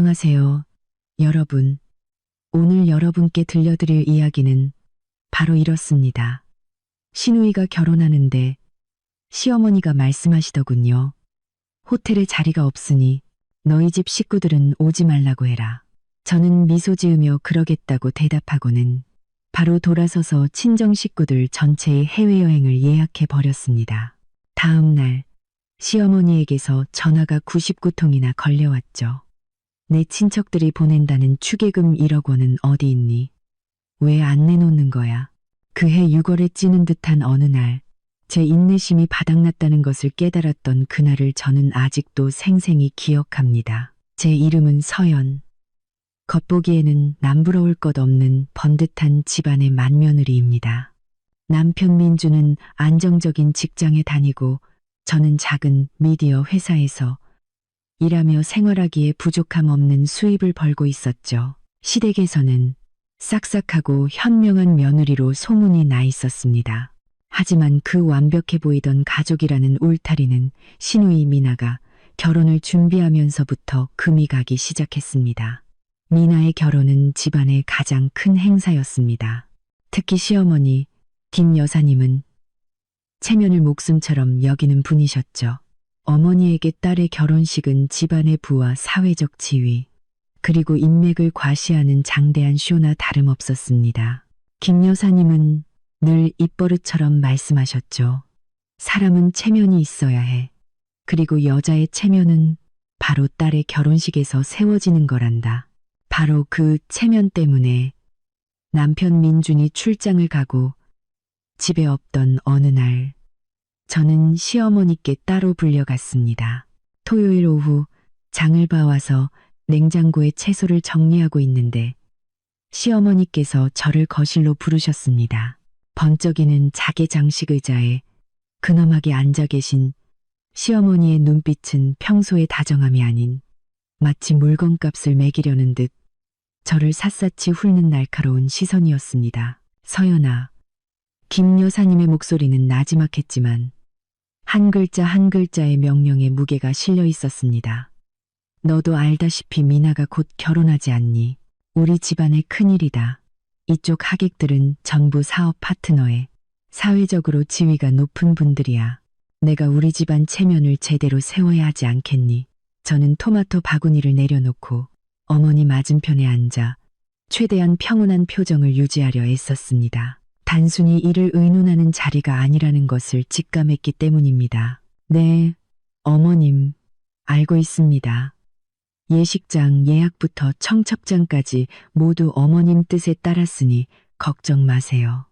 안녕하세요, 여러분. 오늘 여러분께 들려드릴 이야기는 바로 이렇습니다. 시누이가 결혼하는데 시어머니가 말씀하시더군요. 호텔에 자리가 없으니 너희 집 식구들은 오지 말라고 해라. 저는 미소 지으며 그러겠다고 대답하고는 바로 돌아서서 친정 식구들 전체의 해외여행을 예약해 버렸습니다. 다음 날 시어머니에게서 전화가 99통이나 걸려왔죠. 내 친척들이 보낸다는 축의금 1억 원은 어디 있니? 왜 안 내놓는 거야? 그해 6월에 찌는 듯한 어느 날, 제 인내심이 바닥났다는 것을 깨달았던 그날을 저는 아직도 생생히 기억합니다. 제 이름은 서연. 겉보기에는 남부러울 것 없는 번듯한 집안의 맏며느리입니다. 남편 민주는 안정적인 직장에 다니고 저는 작은 미디어 회사에서 일하며 생활하기에 부족함 없는 수입을 벌고 있었죠. 시댁에서는 싹싹하고 현명한 며느리로 소문이 나 있었습니다. 하지만 그 완벽해 보이던 가족이라는 울타리는 시누이 미나가 결혼을 준비하면서부터 금이 가기 시작했습니다. 미나의 결혼은 집안의 가장 큰 행사였습니다. 특히 시어머니 김 여사님은 체면을 목숨처럼 여기는 분이셨죠. 어머니에게 딸의 결혼식은 집안의 부와 사회적 지위, 그리고 인맥을 과시하는 장대한 쇼나 다름없었습니다. 김 여사님은 늘 입버릇처럼 말씀하셨죠. 사람은 체면이 있어야 해. 그리고 여자의 체면은 바로 딸의 결혼식에서 세워지는 거란다. 바로 그 체면 때문에 남편 민준이 출장을 가고 집에 없던 어느 날, 저는 시어머니께 따로 불려갔습니다. 토요일 오후 장을 봐와서 냉장고에 채소를 정리하고 있는데 시어머니께서 저를 거실로 부르셨습니다. 번쩍이는 자개 장식 의자에 근엄하게 앉아 계신 시어머니의 눈빛은 평소의 다정함이 아닌 마치 물건값을 매기려는 듯 저를 샅샅이 훑는 날카로운 시선이었습니다. 서연아. 김 여사님의 목소리는 나지막했지만 한 글자 한 글자의 명령에 무게가 실려 있었습니다. 너도 알다시피 미나가 곧 결혼하지 않니? 우리 집안의 큰일이다. 이쪽 하객들은 전부 사업 파트너에 사회적으로 지위가 높은 분들이야. 내가 우리 집안 체면을 제대로 세워야 하지 않겠니? 저는 토마토 바구니를 내려놓고 어머니 맞은편에 앉아 최대한 평온한 표정을 유지하려 애썼습니다. 단순히 이를 의논하는 자리가 아니라는 것을 직감했기 때문입니다. 네, 어머님, 알고 있습니다. 예식장 예약부터 청첩장까지 모두 어머님 뜻에 따랐으니 걱정 마세요.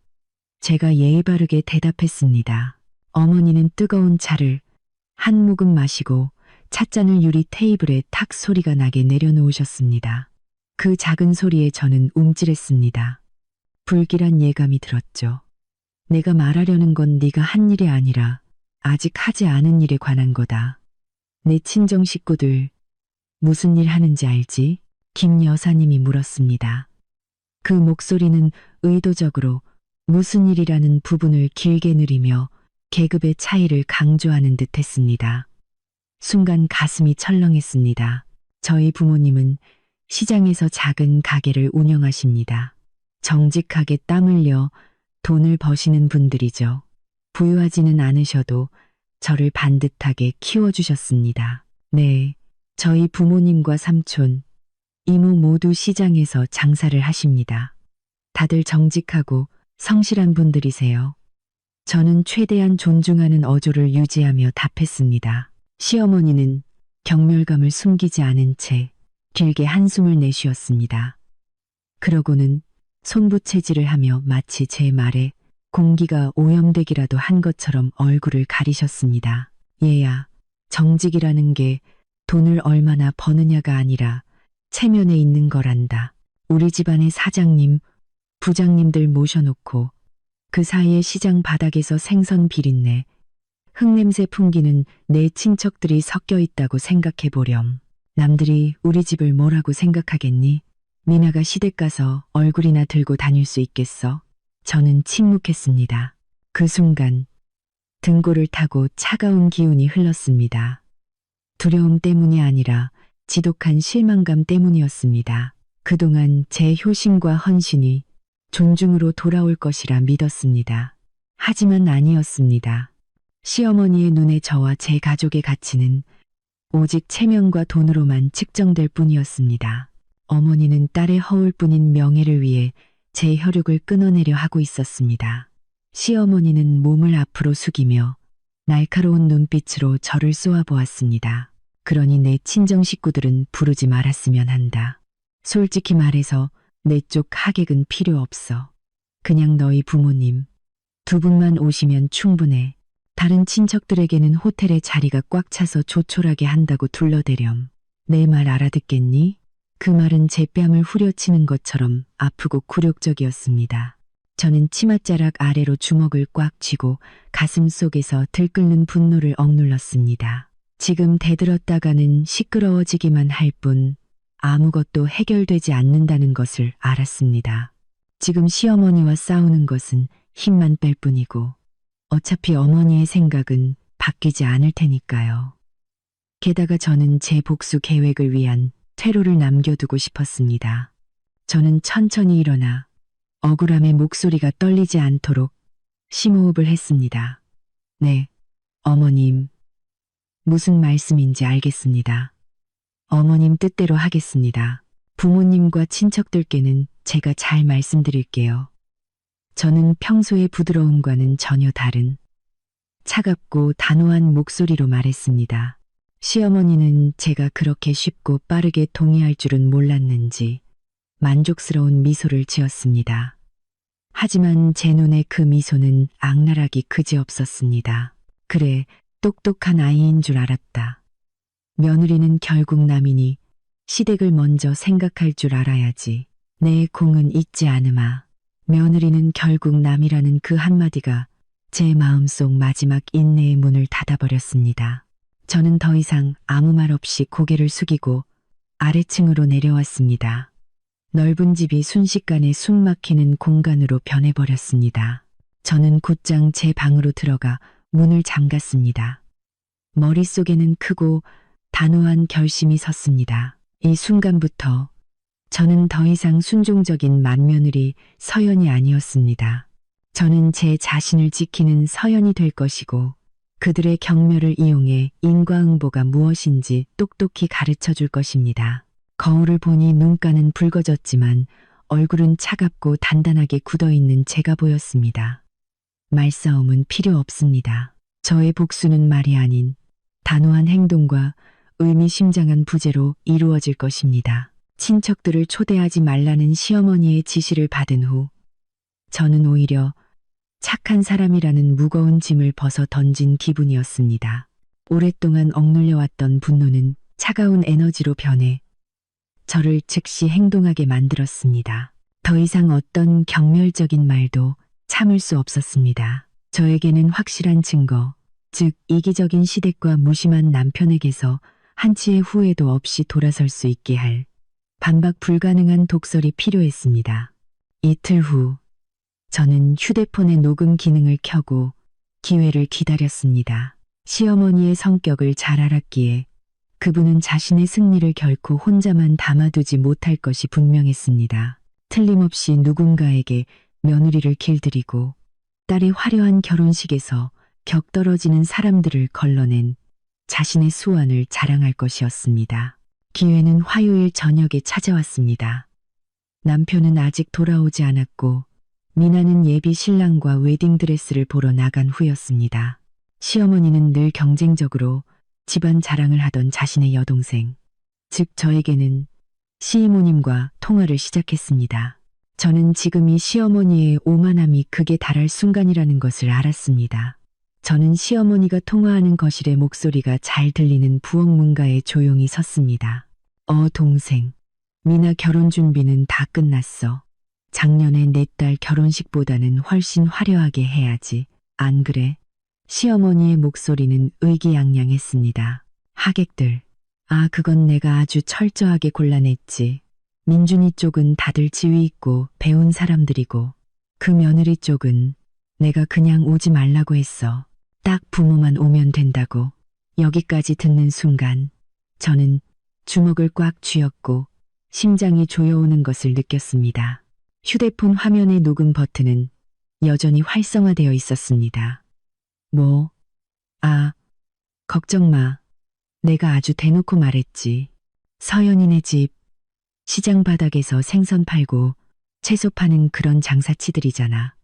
제가 예의 바르게 대답했습니다. 어머니는 뜨거운 차를 한 모금 마시고 찻잔을 유리 테이블에 탁 소리가 나게 내려놓으셨습니다. 그 작은 소리에 저는 움찔했습니다. 불길한 예감이 들었죠. 내가 말하려는 건 네가 한 일이 아니라 아직 하지 않은 일에 관한 거다. 내 친정 식구들 무슨 일 하는지 알지? 김 여사님이 물었습니다. 그 목소리는 의도적으로 무슨 일이라는 부분을 길게 느리며 계급의 차이를 강조하는 듯 했습니다. 순간 가슴이 철렁했습니다. 저희 부모님은 시장에서 작은 가게를 운영하십니다. 정직하게 땀 흘려 돈을 버시는 분들이죠. 부유하지는 않으셔도 저를 반듯하게 키워주셨습니다. 네, 저희 부모님과 삼촌, 이모 모두 시장에서 장사를 하십니다. 다들 정직하고 성실한 분들이세요. 저는 최대한 존중하는 어조를 유지하며 답했습니다. 시어머니는 경멸감을 숨기지 않은 채 길게 한숨을 내쉬었습니다. 그러고는 손부채질을 하며 마치 제 말에 공기가 오염되기라도 한 것처럼 얼굴을 가리셨습니다. 얘야, 정직이라는 게 돈을 얼마나 버느냐가 아니라 체면에 있는 거란다. 우리 집안의 사장님, 부장님들 모셔놓고 그 사이에 시장 바닥에서 생선 비린내, 흙냄새 풍기는 내 친척들이 섞여 있다고 생각해 보렴. 남들이 우리 집을 뭐라고 생각하겠니? 미나가 시댁 가서 얼굴이나 들고 다닐 수 있겠어? 저는 침묵했습니다. 그 순간 등골을 타고 차가운 기운이 흘렀습니다. 두려움 때문이 아니라 지독한 실망감 때문이었습니다. 그동안 제 효심과 헌신이 존중으로 돌아올 것이라 믿었습니다. 하지만 아니었습니다. 시어머니의 눈에 저와 제 가족의 가치는 오직 체면과 돈으로만 측정될 뿐이었습니다. 어머니는 딸의 허울뿐인 명예를 위해 제 혈육을 끊어내려 하고 있었습니다. 시어머니는 몸을 앞으로 숙이며 날카로운 눈빛으로 저를 쏘아보았습니다. 그러니 내 친정 식구들은 부르지 말았으면 한다. 솔직히 말해서 내 쪽 하객은 필요 없어. 그냥 너희 부모님 두 분만 오시면 충분해. 다른 친척들에게는 호텔에 자리가 꽉 차서 조촐하게 한다고 둘러대렴. 내 말 알아듣겠니? 그 말은 제 뺨을 후려치는 것처럼 아프고 굴욕적이었습니다. 저는 치맛자락 아래로 주먹을 꽉 쥐고 가슴 속에서 들끓는 분노를 억눌렀습니다. 지금 대들었다가는 시끄러워지기만 할 뿐 아무것도 해결되지 않는다는 것을 알았습니다. 지금 시어머니와 싸우는 것은 힘만 뺄 뿐이고 어차피 어머니의 생각은 바뀌지 않을 테니까요. 게다가 저는 제 복수 계획을 위한 퇴로를 남겨두고 싶었습니다. 저는 천천히 일어나 억울함에 목소리가 떨리지 않도록 심호흡을 했습니다. 네, 어머님. 무슨 말씀인지 알겠습니다. 어머님 뜻대로 하겠습니다. 부모님과 친척들께는 제가 잘 말씀드릴게요. 저는 평소의 부드러움과는 전혀 다른 차갑고 단호한 목소리로 말했습니다. 시어머니는 제가 그렇게 쉽고 빠르게 동의할 줄은 몰랐는지 만족스러운 미소를 지었습니다. 하지만 제 눈에 그 미소는 악랄하기 그지없었습니다. 그래, 똑똑한 아이인 줄 알았다. 며느리는 결국 남이니 시댁을 먼저 생각할 줄 알아야지. 내 공은 잊지 않으마. 며느리는 결국 남이라는 그 한마디가 제 마음속 마지막 인내의 문을 닫아버렸습니다. 저는 더 이상 아무 말 없이 고개를 숙이고 아래층으로 내려왔습니다. 넓은 집이 순식간에 숨막히는 공간으로 변해버렸습니다. 저는 곧장 제 방으로 들어가 문을 잠갔습니다. 머릿속에는 크고 단호한 결심이 섰습니다. 이 순간부터 저는 더 이상 순종적인 맏며느리 서연이 아니었습니다. 저는 제 자신을 지키는 서연이 될 것이고 그들의 경멸을 이용해 인과응보가 무엇인지 똑똑히 가르쳐 줄 것입니다. 거울을 보니 눈가는 붉어졌지만 얼굴은 차갑고 단단하게 굳어있는 제가 보였습니다. 말싸움은 필요 없습니다. 저의 복수는 말이 아닌 단호한 행동과 의미심장한 부재로 이루어질 것입니다. 친척들을 초대하지 말라는 시어머니의 지시를 받은 후 저는 오히려 착한 사람이라는 무거운 짐을 벗어 던진 기분이었습니다. 오랫동안 억눌려왔던 분노는 차가운 에너지로 변해 저를 즉시 행동하게 만들었습니다. 더 이상 어떤 경멸적인 말도 참을 수 없었습니다. 저에게는 확실한 증거, 즉 이기적인 시댁과 무심한 남편에게서 한치의 후회도 없이 돌아설 수 있게 할 반박 불가능한 독설이 필요했습니다. 이틀 후 저는 휴대폰의 녹음 기능을 켜고 기회를 기다렸습니다. 시어머니의 성격을 잘 알았기에 그분은 자신의 승리를 결코 혼자만 담아두지 못할 것이 분명했습니다. 틀림없이 누군가에게 며느리를 길들이고 딸의 화려한 결혼식에서 격떨어지는 사람들을 걸러낸 자신의 수완을 자랑할 것이었습니다. 기회는 화요일 저녁에 찾아왔습니다. 남편은 아직 돌아오지 않았고 미나는 예비 신랑과 웨딩드레스를 보러 나간 후였습니다. 시어머니는 늘 경쟁적으로 집안 자랑을 하던 자신의 여동생, 즉 저에게는 시이모님과 통화를 시작했습니다. 저는 지금이 시어머니의 오만함이 극에 달할 순간이라는 것을 알았습니다. 저는 시어머니가 통화하는 거실에 목소리가 잘 들리는 부엌 문가에 조용히 섰습니다. 동생, 미나 결혼 준비는 다 끝났어. 작년에 내 딸 결혼식보다는 훨씬 화려하게 해야지. 안 그래? 시어머니의 목소리는 의기양양했습니다. 하객들, 그건 내가 아주 철저하게 골라냈지. 민준이 쪽은 다들 지위 있고 배운 사람들이고 그 며느리 쪽은 내가 그냥 오지 말라고 했어. 딱 부모만 오면 된다고. 여기까지 듣는 순간 저는 주먹을 꽉 쥐었고 심장이 조여오는 것을 느꼈습니다. 휴대폰 화면의 녹음 버튼은 여전히 활성화되어 있었습니다. 걱정 마. 내가 아주 대놓고 말했지. 서연이네 집, 시장 바닥에서 생선 팔고 채소 파는 그런 장사치들이잖아.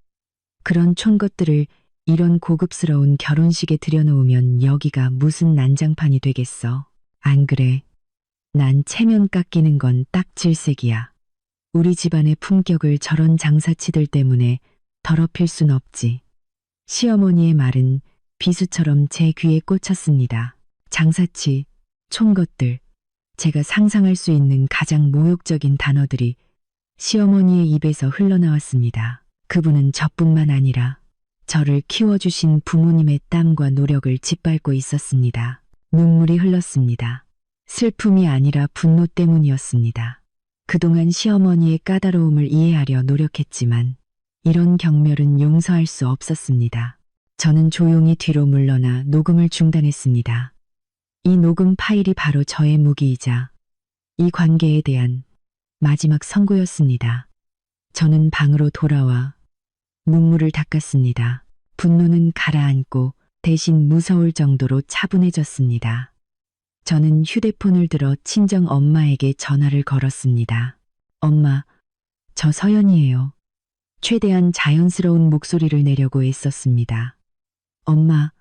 그런 촌것들을 이런 고급스러운 결혼식에 들여놓으면 여기가 무슨 난장판이 되겠어. 안 그래? 난 체면 깎이는 건 딱 질색이야. 우리 집안의 품격을 저런 장사치들 때문에 더럽힐 순 없지. 시어머니의 말은 비수처럼 제 귀에 꽂혔습니다. 장사치, 촌것들, 제가 상상할 수 있는 가장 모욕적인 단어들이 시어머니의 입에서 흘러나왔습니다. 그분은 저뿐만 아니라 저를 키워주신 부모님의 땀과 노력을 짓밟고 있었습니다. 눈물이 흘렀습니다. 슬픔이 아니라 분노 때문이었습니다. 그동안 시어머니의 까다로움을 이해하려 노력했지만 이런 경멸은 용서할 수 없었습니다. 저는 조용히 뒤로 물러나 녹음을 중단했습니다. 이 녹음 파일이 바로 저의 무기이자 이 관계에 대한 마지막 선고였습니다. 저는 방으로 돌아와 눈물을 닦았습니다. 분노는 가라앉고 대신 무서울 정도로 차분해졌습니다. 저는 휴대폰을 들어 친정 엄마에게 전화를 걸었습니다. 엄마, 저 서연이에요. 최대한 자연스러운 목소리를 내려고 애썼습니다. 엄마,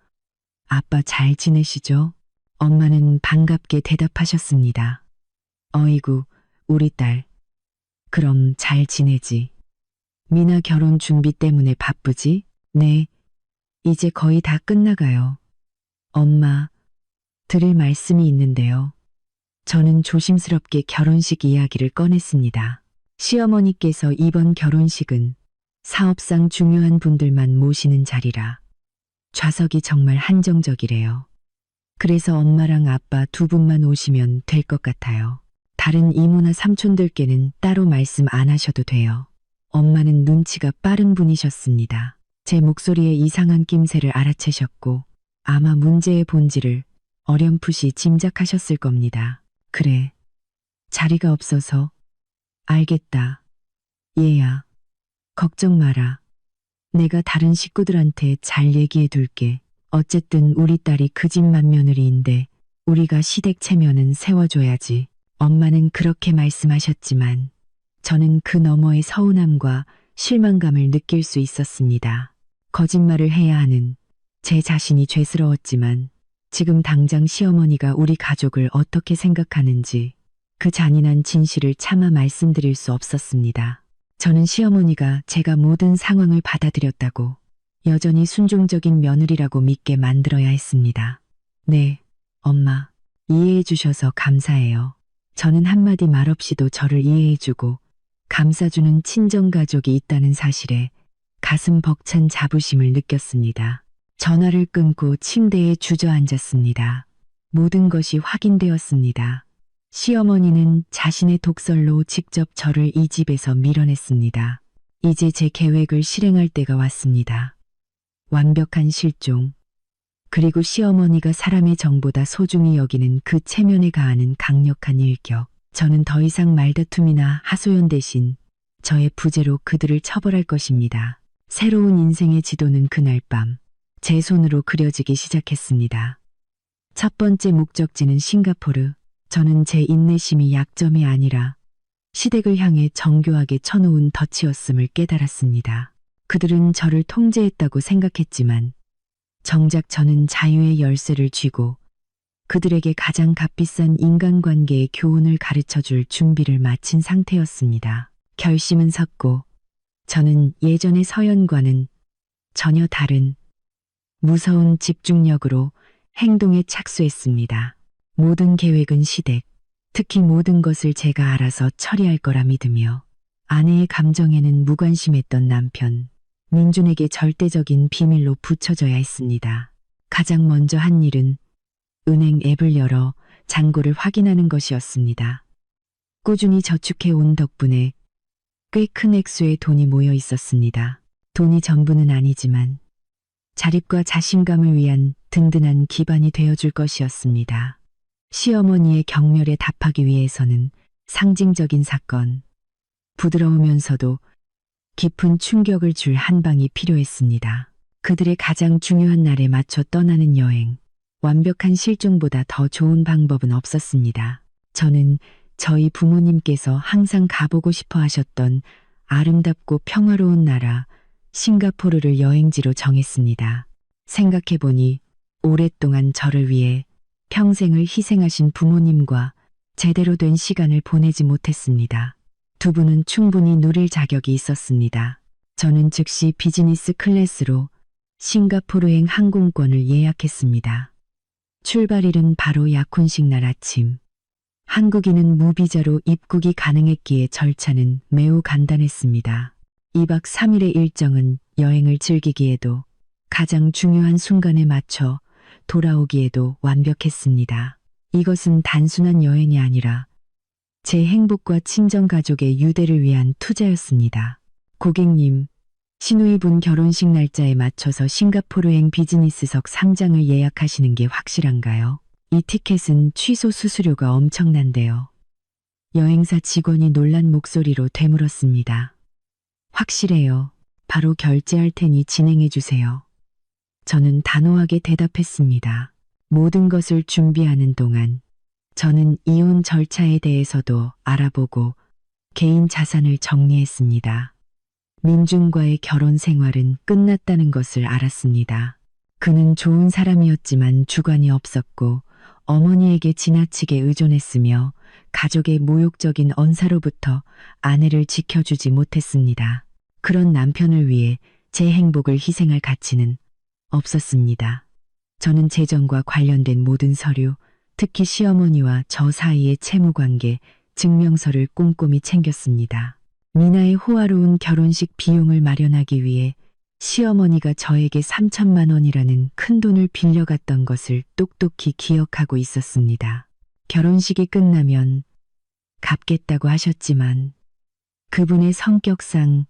아빠 잘 지내시죠? 엄마는 반갑게 대답하셨습니다. 어이구, 우리 딸. 그럼 잘 지내지. 미나 결혼 준비 때문에 바쁘지? 네, 이제 거의 다 끝나가요. 엄마, 드릴 말씀이 있는데요. 저는 조심스럽게 결혼식 이야기를 꺼냈습니다. 시어머니께서 이번 결혼식은 사업상 중요한 분들만 모시는 자리라 좌석이 정말 한정적이래요. 그래서 엄마랑 아빠 두 분만 오시면 될 것 같아요. 다른 이모나 삼촌들께는 따로 말씀 안 하셔도 돼요. 엄마는 눈치가 빠른 분이셨습니다. 제 목소리에 이상한 낌새를 알아채셨고 아마 문제의 본질을 어렴풋이 짐작하셨을 겁니다. 그래, 자리가 없어서. 알겠다. 얘야, 걱정 마라. 내가 다른 식구들한테 잘 얘기해 둘게. 어쨌든 우리 딸이 그 집 맏며느리인데 우리가 시댁 체면은 세워줘야지. 엄마는 그렇게 말씀하셨지만 저는 그 너머의 서운함과 실망감을 느낄 수 있었습니다. 거짓말을 해야 하는 제 자신이 죄스러웠지만 지금 당장 시어머니가 우리 가족을 어떻게 생각하는지 그 잔인한 진실을 차마 말씀드릴 수 없었습니다. 저는 시어머니가 제가 모든 상황을 받아들였다고 여전히 순종적인 며느리라고 믿게 만들어야 했습니다. 네, 엄마, 이해해 주셔서 감사해요. 저는 한마디 말없이도 저를 이해해주고 감싸주는 친정가족이 있다는 사실에 가슴 벅찬 자부심을 느꼈습니다. 전화를 끊고 침대에 주저앉았습니다. 모든 것이 확인되었습니다. 시어머니는 자신의 독설로 직접 저를 이 집에서 밀어냈습니다. 이제 제 계획을 실행할 때가 왔습니다. 완벽한 실종, 그리고 시어머니가 사람의 정보다 소중히 여기는 그 체면에 가하는 강력한 일격. 저는 더 이상 말다툼이나 하소연 대신 저의 부재로 그들을 처벌할 것입니다. 새로운 인생의 지도는 그날 밤 제 손으로 그려지기 시작했습니다. 첫 번째 목적지는 싱가포르. 저는 제 인내심이 약점이 아니라 시댁을 향해 정교하게 쳐놓은 덫이었음을 깨달았습니다. 그들은 저를 통제했다고 생각했지만 정작 저는 자유의 열쇠를 쥐고 그들에게 가장 값비싼 인간관계의 교훈을 가르쳐줄 준비를 마친 상태였습니다. 결심은 섰고 저는 예전의 서연과는 전혀 다른 무서운 집중력으로 행동에 착수했습니다. 모든 계획은 시댁, 특히 모든 것을 제가 알아서 처리할 거라 믿으며 아내의 감정에는 무관심했던 남편, 민준에게 절대적인 비밀로 붙여져야 했습니다. 가장 먼저 한 일은 은행 앱을 열어 잔고를 확인하는 것이었습니다. 꾸준히 저축해 온 덕분에 꽤 큰 액수의 돈이 모여 있었습니다. 돈이 전부는 아니지만 자립과 자신감을 위한 든든한 기반이 되어줄 것이었습니다. 시어머니의 경멸에 답하기 위해서는 상징적인 사건, 부드러우면서도 깊은 충격을 줄 한 방이 필요했습니다. 그들의 가장 중요한 날에 맞춰 떠나는 여행. 완벽한 실종보다 더 좋은 방법은 없었습니다. 저는 저희 부모님께서 항상 가보고 싶어 하셨던 아름답고 평화로운 나라 싱가포르를 여행지로 정했습니다. 생각해보니 오랫동안 저를 위해 평생을 희생하신 부모님과 제대로 된 시간을 보내지 못했습니다. 두 분은 충분히 누릴 자격이 있었습니다. 저는 즉시 비즈니스 클래스로 싱가포르행 항공권을 예약했습니다. 출발일은 바로 약혼식 날 아침. 한국인은 무비자로 입국이 가능했기에 절차는 매우 간단했습니다. 2박 3일의 일정은 여행을 즐기기에도 가장 중요한 순간에 맞춰 돌아오기에도 완벽했습니다. 이것은 단순한 여행이 아니라 제 행복과 친정 가족의 유대를 위한 투자였습니다. 고객님, 시누이분 결혼식 날짜에 맞춰서 싱가포르행 비즈니스석 상장을 예약하시는 게 확실한가요? 이 티켓은 취소 수수료가 엄청난데요. 여행사 직원이 놀란 목소리로 되물었습니다. 확실해요. 바로 결제할 테니 진행해 주세요. 저는 단호하게 대답했습니다. 모든 것을 준비하는 동안 저는 이혼 절차에 대해서도 알아보고 개인 자산을 정리했습니다. 민준과의 결혼 생활은 끝났다는 것을 알았습니다. 그는 좋은 사람이었지만 주관이 없었고 어머니에게 지나치게 의존했으며 가족의 모욕적인 언사로부터 아내를 지켜주지 못했습니다. 그런 남편을 위해 제 행복을 희생할 가치는 없었습니다. 저는 재정과 관련된 모든 서류, 특히 시어머니와 저 사이의 채무관계, 증명서를 꼼꼼히 챙겼습니다. 미나의 호화로운 결혼식 비용을 마련하기 위해 시어머니가 저에게 3천만 원이라는 큰 돈을 빌려갔던 것을 똑똑히 기억하고 있었습니다. 결혼식이 끝나면 갚겠다고 하셨지만 그분의 성격상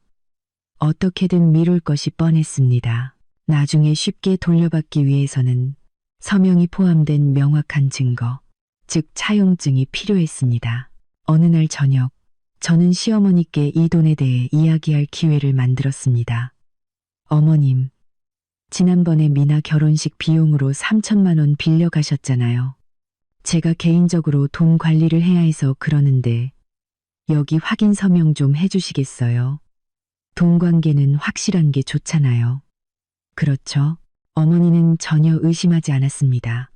어떻게든 미룰 것이 뻔했습니다. 나중에 쉽게 돌려받기 위해서는 서명이 포함된 명확한 증거, 즉 차용증이 필요했습니다. 어느 날 저녁, 저는 시어머니께 이 돈에 대해 이야기할 기회를 만들었습니다. 어머님, 지난번에 미나 결혼식 비용으로 3천만 원 빌려가셨잖아요. 제가 개인적으로 돈 관리를 해야 해서 그러는데 여기 확인 서명 좀 해주시겠어요? 돈 관계는 확실한 게 좋잖아요. 그렇죠? 어머니는 전혀 의심하지 않았습니다.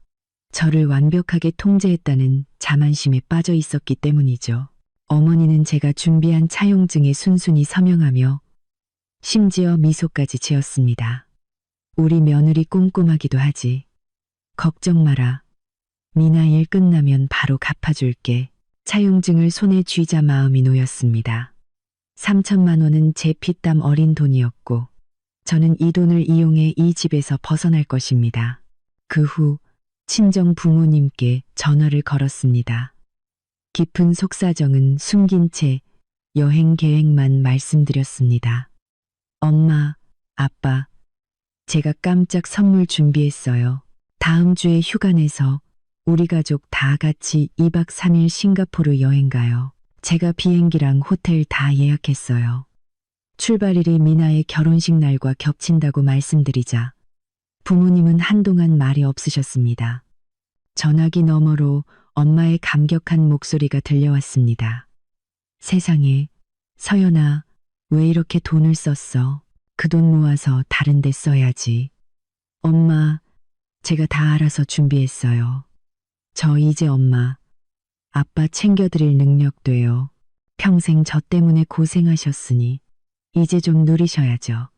저를 완벽하게 통제했다는 자만심에 빠져 있었기 때문이죠. 어머니는 제가 준비한 차용증에 순순히 서명하며 심지어 미소까지 지었습니다. 우리 며느리 꼼꼼하기도 하지. 걱정 마라. 미나 일 끝나면 바로 갚아줄게. 차용증을 손에 쥐자 마음이 놓였습니다. 3천만 원은 제 피땀 어린 돈이었고 저는 이 돈을 이용해 이 집에서 벗어날 것입니다. 그 후 친정 부모님께 전화를 걸었습니다. 깊은 속사정은 숨긴 채 여행 계획만 말씀드렸습니다. 엄마, 아빠, 제가 깜짝 선물 준비했어요. 다음 주에 휴가 내서 우리 가족 다 같이 2박 3일 싱가포르 여행 가요. 제가 비행기랑 호텔 다 예약했어요. 출발일이 미나의 결혼식 날과 겹친다고 말씀드리자 부모님은 한동안 말이 없으셨습니다. 전화기 너머로 엄마의 감격한 목소리가 들려왔습니다. 세상에, 서연아, 왜 이렇게 돈을 썼어? 그 돈 모아서 다른 데 써야지. 엄마, 제가 다 알아서 준비했어요. 저 이제 엄마, 아빠 챙겨드릴 능력 돼요. 평생 저 때문에 고생하셨으니 이제 좀 누리셔야죠.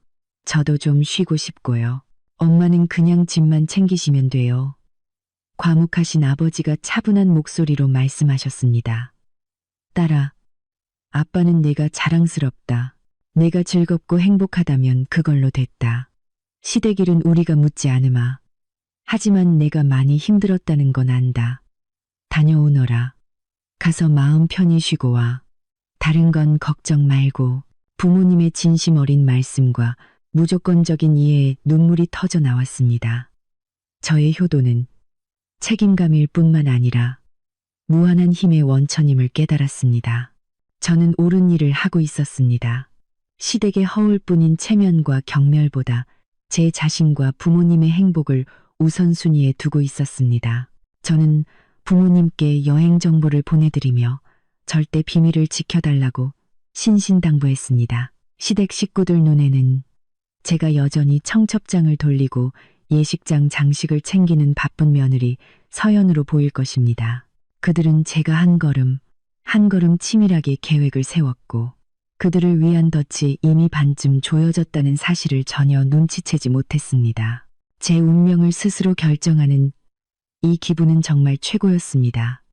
저도 좀 쉬고 싶고요. 엄마는 그냥 집만 챙기시면 돼요. 과묵하신 아버지가 차분한 목소리로 말씀하셨습니다. 딸아, 아빠는 내가 자랑스럽다. 내가 즐겁고 행복하다면 그걸로 됐다. 시댁일은 우리가 묻지 않으마. 하지만 내가 많이 힘들었다는 건 안다. 다녀오너라. 가서 마음 편히 쉬고 와. 다른 건 걱정 말고. 부모님의 진심 어린 말씀과 무조건적인 이해에 눈물이 터져 나왔습니다. 저의 효도는 책임감일 뿐만 아니라 무한한 힘의 원천임을 깨달았습니다. 저는 옳은 일을 하고 있었습니다. 시댁의 허울뿐인 체면과 경멸보다 제 자신과 부모님의 행복을 우선순위에 두고 있었습니다. 저는 부모님께 여행 정보를 보내드리며 절대 비밀을 지켜달라고 신신당부했습니다. 시댁 식구들 눈에는 제가 여전히 청첩장을 돌리고 예식장 장식을 챙기는 바쁜 며느리 서연으로 보일 것입니다. 그들은 제가 한 걸음 한 걸음 치밀하게 계획을 세웠고 그들을 위한 덫이 이미 반쯤 조여졌다는 사실을 전혀 눈치채지 못했습니다. 제 운명을 스스로 결정하는 이 기분은 정말 최고였습니다.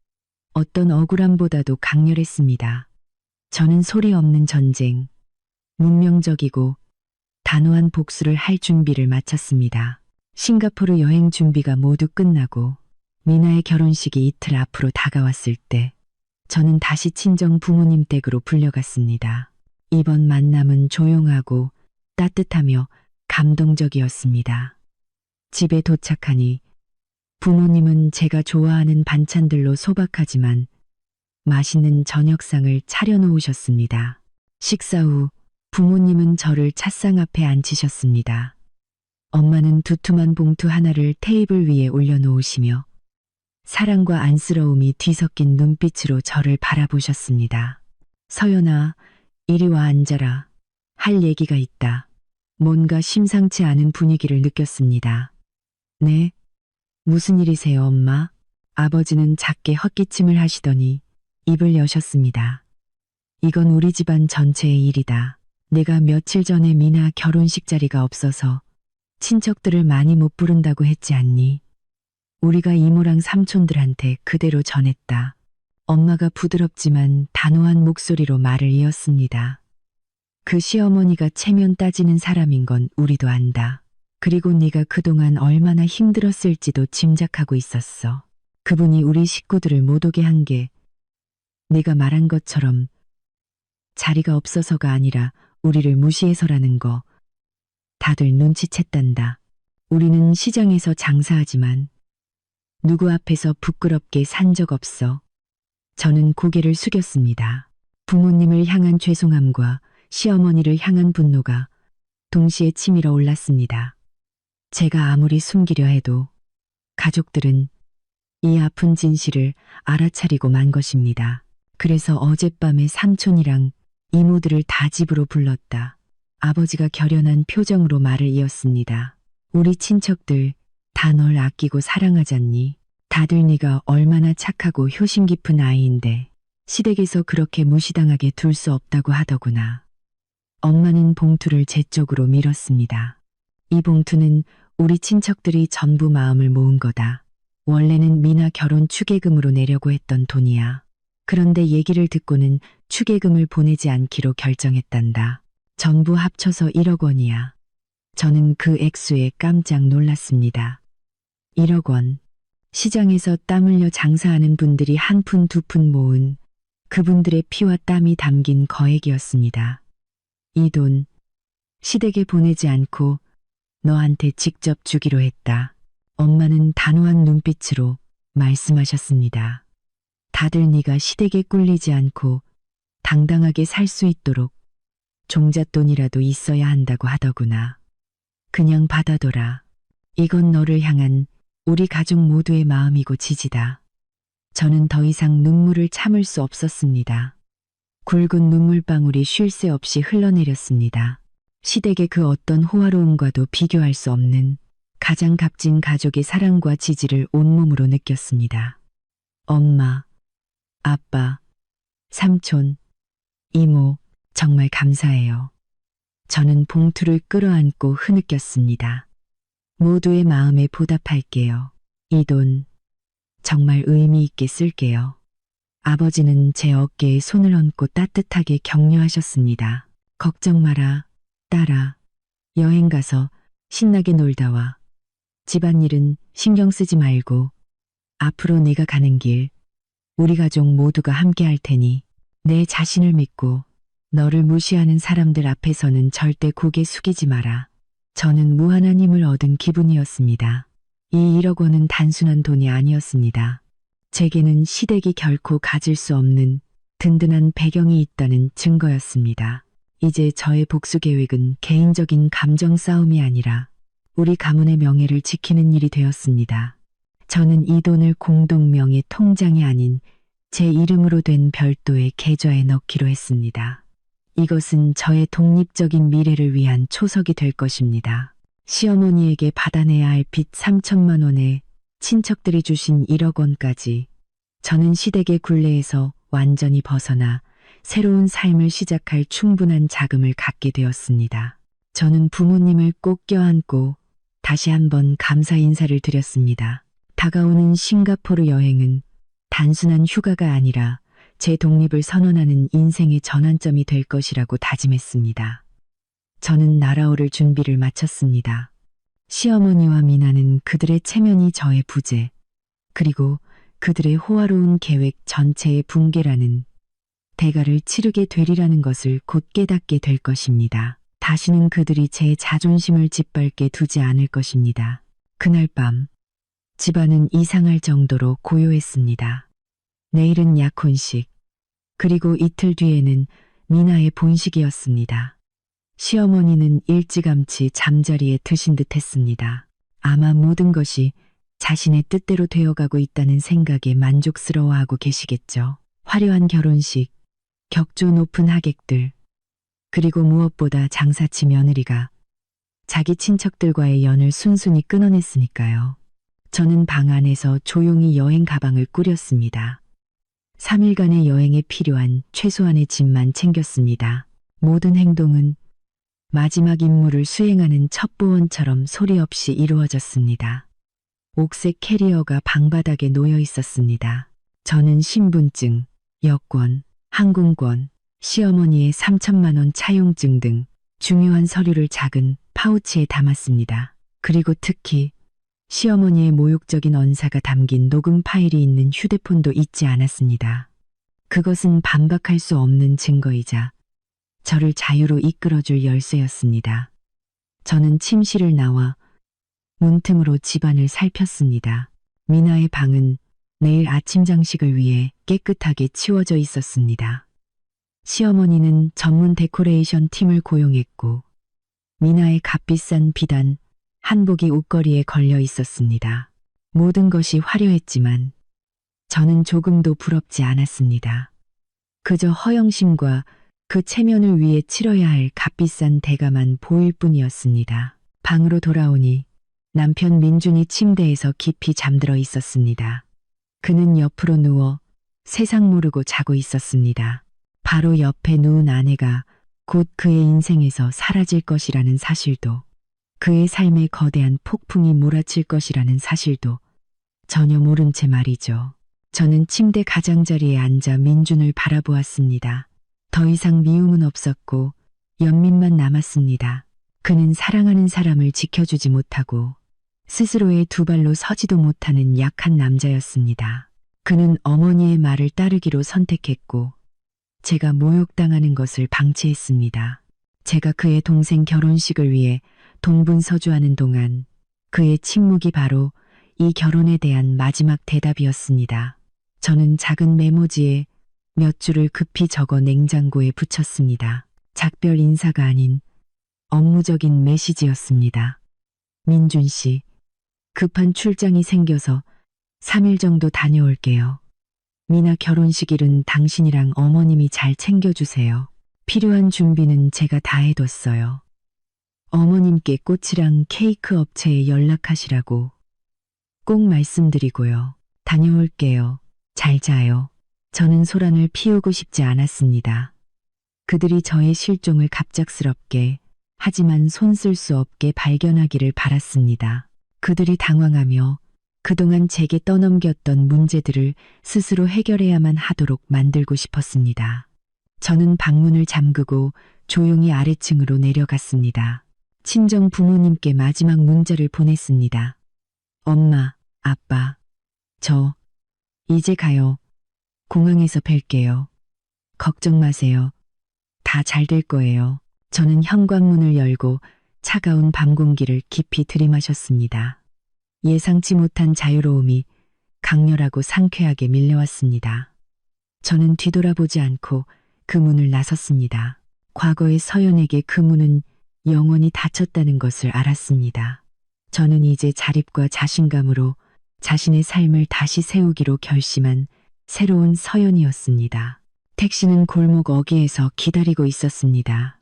어떤 억울함보다도 강렬했습니다. 저는 소리 없는 전쟁, 문명적이고 단호한 복수를 할 준비를 마쳤습니다. 싱가포르 여행 준비가 모두 끝나고 미나의 결혼식이 이틀 앞으로 다가왔을 때 저는 다시 친정 부모님 댁으로 불려갔습니다. 이번 만남은 조용하고 따뜻하며 감동적이었습니다. 집에 도착하니 부모님은 제가 좋아하는 반찬들로 소박하지만 맛있는 저녁상을 차려놓으셨습니다. 식사 후 부모님은 저를 찻상 앞에 앉히셨습니다. 엄마는 두툼한 봉투 하나를 테이블 위에 올려놓으시며 사랑과 안쓰러움이 뒤섞인 눈빛으로 저를 바라보셨습니다. 서연아, 이리 와 앉아라. 할 얘기가 있다. 뭔가 심상치 않은 분위기를 느꼈습니다. 네? 무슨 일이세요, 엄마? 아버지는 작게 헛기침을 하시더니 입을 여셨습니다. 이건 우리 집안 전체의 일이다. 내가 며칠 전에 미나 결혼식 자리가 없어서 친척들을 많이 못 부른다고 했지 않니? 우리가 이모랑 삼촌들한테 그대로 전했다. 엄마가 부드럽지만 단호한 목소리로 말을 이었습니다. 그 시어머니가 체면 따지는 사람인 건 우리도 안다. 그리고 네가 그동안 얼마나 힘들었을지도 짐작하고 있었어. 그분이 우리 식구들을 못 오게 한 게 네가 말한 것처럼 자리가 없어서가 아니라 우리를 무시해서라는 거 다들 눈치챘단다. 우리는 시장에서 장사하지만 누구 앞에서 부끄럽게 산 적 없어. 저는 고개를 숙였습니다. 부모님을 향한 죄송함과 시어머니를 향한 분노가 동시에 치밀어 올랐습니다. 제가 아무리 숨기려 해도 가족들은 이 아픈 진실을 알아차리고 만 것입니다. 그래서 어젯밤에 삼촌이랑 이모들을 다 집으로 불렀다. 아버지가 결연한 표정으로 말을 이었습니다. 우리 친척들 다 널 아끼고 사랑하잖니. 다들 네가 얼마나 착하고 효심 깊은 아이인데 시댁에서 그렇게 무시당하게 둘 수 없다고 하더구나. 엄마는 봉투를 제 쪽으로 밀었습니다. 이 봉투는 우리 친척들이 전부 마음을 모은 거다. 원래는 미나 결혼 축의금으로 내려고 했던 돈이야. 그런데 얘기를 듣고는 축의금을 보내지 않기로 결정했단다. 전부 합쳐서 1억 원이야. 저는 그 액수에 깜짝 놀랐습니다. 1억 원. 시장에서 땀 흘려 장사하는 분들이 한 푼 두 푼 모은 그분들의 피와 땀이 담긴 거액이었습니다. 이 돈 시댁에 보내지 않고 너한테 직접 주기로 했다. 엄마는 단호한 눈빛으로 말씀하셨습니다. 다들 네가 시댁에 꿀리지 않고 당당하게 살 수 있도록 종잣돈이라도 있어야 한다고 하더구나. 그냥 받아둬라. 이건 너를 향한 우리 가족 모두의 마음이고 지지다. 저는 더 이상 눈물을 참을 수 없었습니다. 굵은 눈물방울이 쉴 새 없이 흘러내렸습니다. 시댁의 그 어떤 호화로움과도 비교할 수 없는 가장 값진 가족의 사랑과 지지를 온몸으로 느꼈습니다. 엄마, 아빠, 삼촌, 이모, 정말 감사해요. 저는 봉투를 끌어안고 흐느꼈습니다. 모두의 마음에 보답할게요. 이 돈 정말 의미 있게 쓸게요. 아버지는 제 어깨에 손을 얹고 따뜻하게 격려하셨습니다. 걱정 마라, 딸아. 여행 가서 신나게 놀다 와. 집안일은 신경 쓰지 말고 앞으로 내가 가는 길 우리 가족 모두가 함께 할 테니 내 자신을 믿고 너를 무시하는 사람들 앞에서는 절대 고개 숙이지 마라. 저는 무한한 힘을 얻은 기분이었습니다. 이 1억 원은 단순한 돈이 아니었습니다. 제게는 시댁이 결코 가질 수 없는 든든한 배경이 있다는 증거였습니다. 이제 저의 복수 계획은 개인적인 감정 싸움이 아니라 우리 가문의 명예를 지키는 일이 되었습니다. 저는 이 돈을 공동명의 통장이 아닌 제 이름으로 된 별도의 계좌에 넣기로 했습니다. 이것은 저의 독립적인 미래를 위한 초석이 될 것입니다. 시어머니에게 받아내야 할 빚 3천만 원에 친척들이 주신 1억 원까지 저는 시댁의 굴레에서 완전히 벗어나 새로운 삶을 시작할 충분한 자금을 갖게 되었습니다. 저는 부모님을 꼭 껴안고 다시 한번 감사 인사를 드렸습니다. 다가오는 싱가포르 여행은 단순한 휴가가 아니라 제 독립을 선언하는 인생의 전환점이 될 것이라고 다짐했습니다. 저는 날아오를 준비를 마쳤습니다. 시어머니와 미나는 그들의 체면이 저의 부재, 그리고 그들의 호화로운 계획 전체의 붕괴라는 대가를 치르게 되리라는 것을 곧 깨닫게 될 것입니다. 다시는 그들이 제 자존심을 짓밟게 두지 않을 것입니다. 그날 밤, 집안은 이상할 정도로 고요했습니다. 내일은 약혼식, 그리고 이틀 뒤에는 미나의 본식이었습니다. 시어머니는 일찌감치 잠자리에 드신 듯 했습니다. 아마 모든 것이 자신의 뜻대로 되어가고 있다는 생각에 만족스러워하고 계시겠죠. 화려한 결혼식, 격조 높은 하객들, 그리고 무엇보다 장사치 며느리가 자기 친척들과의 연을 순순히 끊어냈으니까요. 저는 방 안에서 조용히 여행 가방을 꾸렸습니다. 3일간의 여행에 필요한 최소한의 짐만 챙겼습니다. 모든 행동은 마지막 임무를 수행하는 첩보원처럼 소리 없이 이루어졌습니다. 옥색 캐리어가 방바닥에 놓여 있었습니다. 저는 신분증, 여권, 항공권, 시어머니의 3천만 원 차용증 등 중요한 서류를 작은 파우치에 담았습니다. 그리고 특히 시어머니의 모욕적인 언사가 담긴 녹음 파일이 있는 휴대폰도 잊지 않았습니다. 그것은 반박할 수 없는 증거이자 저를 자유로 이끌어줄 열쇠였습니다. 저는 침실을 나와 문틈으로 집안을 살폈습니다. 미나의 방은 내일 아침 장식을 위해 깨끗하게 치워져 있었습니다. 시어머니는 전문 데코레이션 팀을 고용했고 미나의 값비싼 비단, 한복이 옷걸이에 걸려 있었습니다. 모든 것이 화려했지만 저는 조금도 부럽지 않았습니다. 그저 허영심과 그 체면을 위해 치러야 할 값비싼 대가만 보일 뿐이었습니다. 방으로 돌아오니 남편 민준이 침대에서 깊이 잠들어 있었습니다. 그는 옆으로 누워 세상 모르고 자고 있었습니다. 바로 옆에 누운 아내가 곧 그의 인생에서 사라질 것이라는 사실도, 그의 삶에 거대한 폭풍이 몰아칠 것이라는 사실도 전혀 모른 채 말이죠. 저는 침대 가장자리에 앉아 민준을 바라보았습니다. 더 이상 미움은 없었고 연민만 남았습니다. 그는 사랑하는 사람을 지켜주지 못하고 스스로의 두 발로 서지도 못하는 약한 남자였습니다. 그는 어머니의 말을 따르기로 선택했고 제가 모욕당하는 것을 방치했습니다. 제가 그의 동생 결혼식을 위해 동분서주하는 동안 그의 침묵이 바로 이 결혼에 대한 마지막 대답이었습니다. 저는 작은 메모지에 몇 줄을 급히 적어 냉장고에 붙였습니다. 작별 인사가 아닌 업무적인 메시지였습니다. 민준 씨, 급한 출장이 생겨서 3일 정도 다녀올게요. 미나 결혼식일은 당신이랑 어머님이 잘 챙겨주세요. 필요한 준비는 제가 다 해뒀어요. 어머님께 꽃이랑 케이크 업체에 연락하시라고 꼭 말씀드리고요. 다녀올게요. 잘 자요. 저는 소란을 피우고 싶지 않았습니다. 그들이 저의 실종을 갑작스럽게 하지만 손 쓸 수 없게 발견하기를 바랐습니다. 그들이 당황하며 그동안 제게 떠넘겼던 문제들을 스스로 해결해야만 하도록 만들고 싶었습니다. 저는 방문을 잠그고 조용히 아래층으로 내려갔습니다. 친정 부모님께 마지막 문자를 보냈습니다. 엄마, 아빠, 저 이제 가요. 공항에서 뵐게요. 걱정 마세요. 다 잘 될 거예요. 저는 현관문을 열고 차가운 밤 공기를 깊이 들이마셨습니다. 예상치 못한 자유로움이 강렬하고 상쾌하게 밀려왔습니다. 저는 뒤돌아보지 않고 그 문을 나섰습니다. 과거의 서연에게 그 문은 영원히 닫혔다는 것을 알았습니다. 저는 이제 자립과 자신감으로 자신의 삶을 다시 세우기로 결심한 새로운 서연이었습니다. 택시는 골목 어귀에서 기다리고 있었습니다.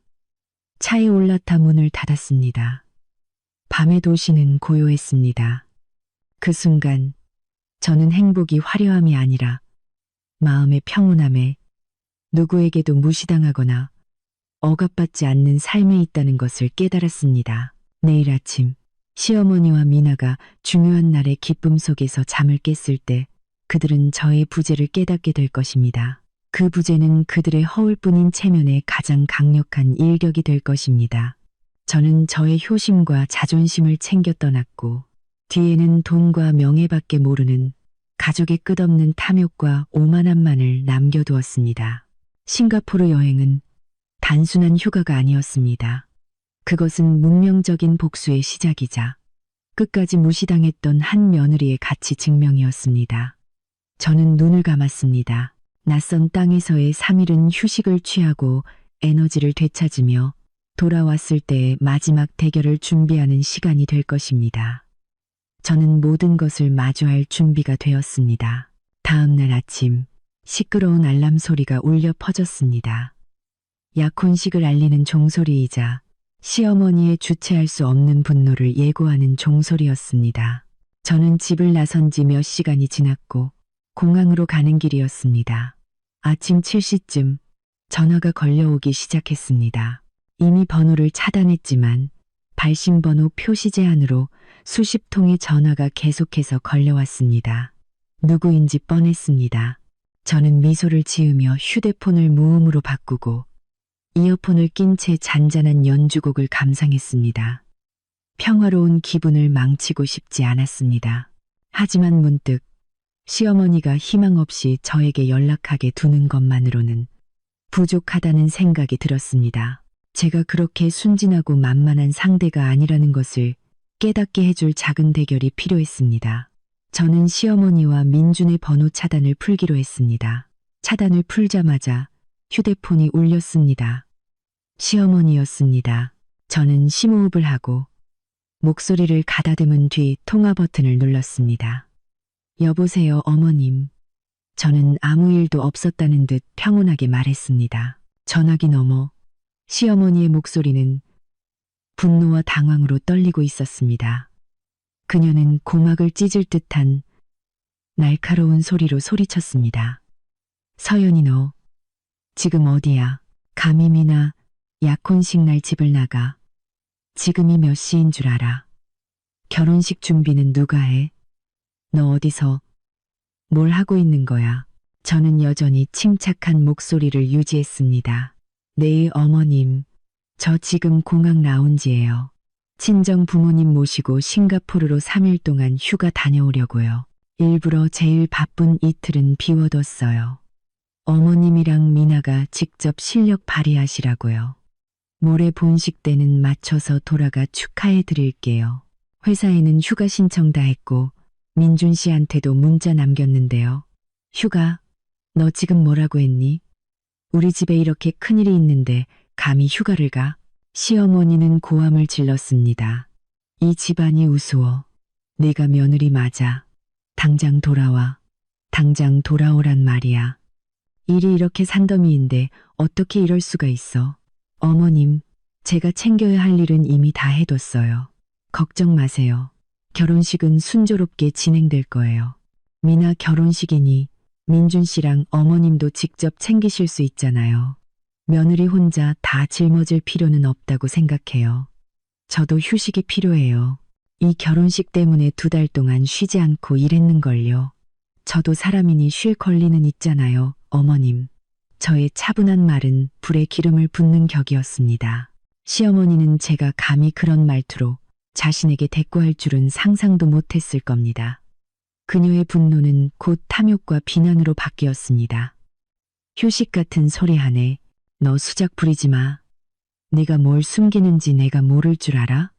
차에 올라타 문을 닫았습니다. 밤의 도시는 고요했습니다. 그 순간 저는 행복이 화려함이 아니라 마음의 평온함에 누구에게도 무시당하거나 억압받지 않는 삶에 있다는 것을 깨달았습니다. 내일 아침 시어머니와 미나가 중요한 날의 기쁨 속에서 잠을 깼을 때 그들은 저의 부재를 깨닫게 될 것입니다. 그 부재는 그들의 허울뿐인 체면에 가장 강력한 일격이 될 것입니다. 저는 저의 효심과 자존심을 챙겨 떠났고 뒤에는 돈과 명예밖에 모르는 가족의 끝없는 탐욕과 오만함만을 남겨두었습니다. 싱가포르 여행은 단순한 휴가가 아니었습니다. 그것은 문명적인 복수의 시작이자 끝까지 무시당했던 한 며느리의 가치 증명이었습니다. 저는 눈을 감았습니다. 낯선 땅에서의 3일은 휴식을 취하고 에너지를 되찾으며 돌아왔을 때의 마지막 대결을 준비하는 시간이 될 것입니다. 저는 모든 것을 마주할 준비가 되었습니다. 다음 날 아침 시끄러운 알람 소리가 울려 퍼졌습니다. 약혼식을 알리는 종소리이자 시어머니의 주체할 수 없는 분노를 예고하는 종소리였습니다. 저는 집을 나선 지 몇 시간이 지났고 공항으로 가는 길이었습니다. 아침 7시쯤 전화가 걸려오기 시작했습니다. 이미 번호를 차단했지만 발신번호 표시 제한으로 수십 통의 전화가 계속해서 걸려왔습니다. 누구인지 뻔했습니다. 저는 미소를 지으며 휴대폰을 무음으로 바꾸고 이어폰을 낀 채 잔잔한 연주곡을 감상했습니다. 평화로운 기분을 망치고 싶지 않았습니다. 하지만 문득 시어머니가 희망 없이 저에게 연락하게 두는 것만으로는 부족하다는 생각이 들었습니다. 제가 그렇게 순진하고 만만한 상대가 아니라는 것을 깨닫게 해줄 작은 대결이 필요했습니다. 저는 시어머니와 민준의 번호 차단을 풀기로 했습니다. 차단을 풀자마자 휴대폰이 울렸습니다. 시어머니였습니다. 저는 심호흡을 하고 목소리를 가다듬은 뒤 통화 버튼을 눌렀습니다. 여보세요, 어머님. 저는 아무 일도 없었다는 듯 평온하게 말했습니다. 전화기 너머 시어머니의 목소리는 분노와 당황으로 떨리고 있었습니다. 그녀는 고막을 찢을 듯한 날카로운 소리로 소리쳤습니다. 서연이 너 지금 어디야? 감히 미나 약혼식 날 집을 나가. 지금이 몇 시인 줄 알아? 결혼식 준비는 누가 해? 너 어디서 뭘 하고 있는 거야? 저는 여전히 침착한 목소리를 유지했습니다. 네, 어머님. 저 지금 공항 라운지예요. 친정 부모님 모시고 싱가포르로 3일 동안 휴가 다녀오려고요. 일부러 제일 바쁜 이틀은 비워뒀어요. 어머님이랑 미나가 직접 실력 발휘하시라고요. 모레 본식 때는 맞춰서 돌아가 축하해 드릴게요. 회사에는 휴가 신청 다 했고 민준 씨한테도 문자 남겼는데요. 휴가? 너 지금 뭐라고 했니? 우리 집에 이렇게 큰일이 있는데 감히 휴가를 가? 시어머니는 고함을 질렀습니다. 이 집안이 우스워. 네가 며느리 맞아. 당장 돌아와. 당장 돌아오란 말이야. 일이 이렇게 산더미인데 어떻게 이럴 수가 있어. 어머님, 제가 챙겨야 할 일은 이미 다 해뒀어요. 걱정 마세요. 결혼식은 순조롭게 진행될 거예요. 미나 결혼식이니 민준 씨랑 어머님도 직접 챙기실 수 있잖아요. 며느리 혼자 다 짊어질 필요는 없다고 생각해요. 저도 휴식이 필요해요. 이 결혼식 때문에 2달 동안 쉬지 않고 일했는걸요. 저도 사람이니 쉴 권리는 있잖아요, 어머님. 저의 차분한 말은 불에 기름을 붓는 격이었습니다. 시어머니는 제가 감히 그런 말투로 자신에게 대꾸할 줄은 상상도 못했을 겁니다. 그녀의 분노는 곧 탐욕과 비난으로 바뀌었습니다. 휴식 같은 소리 하네. 너 수작 부리지 마. 네가 뭘 숨기는지 내가 모를 줄 알아?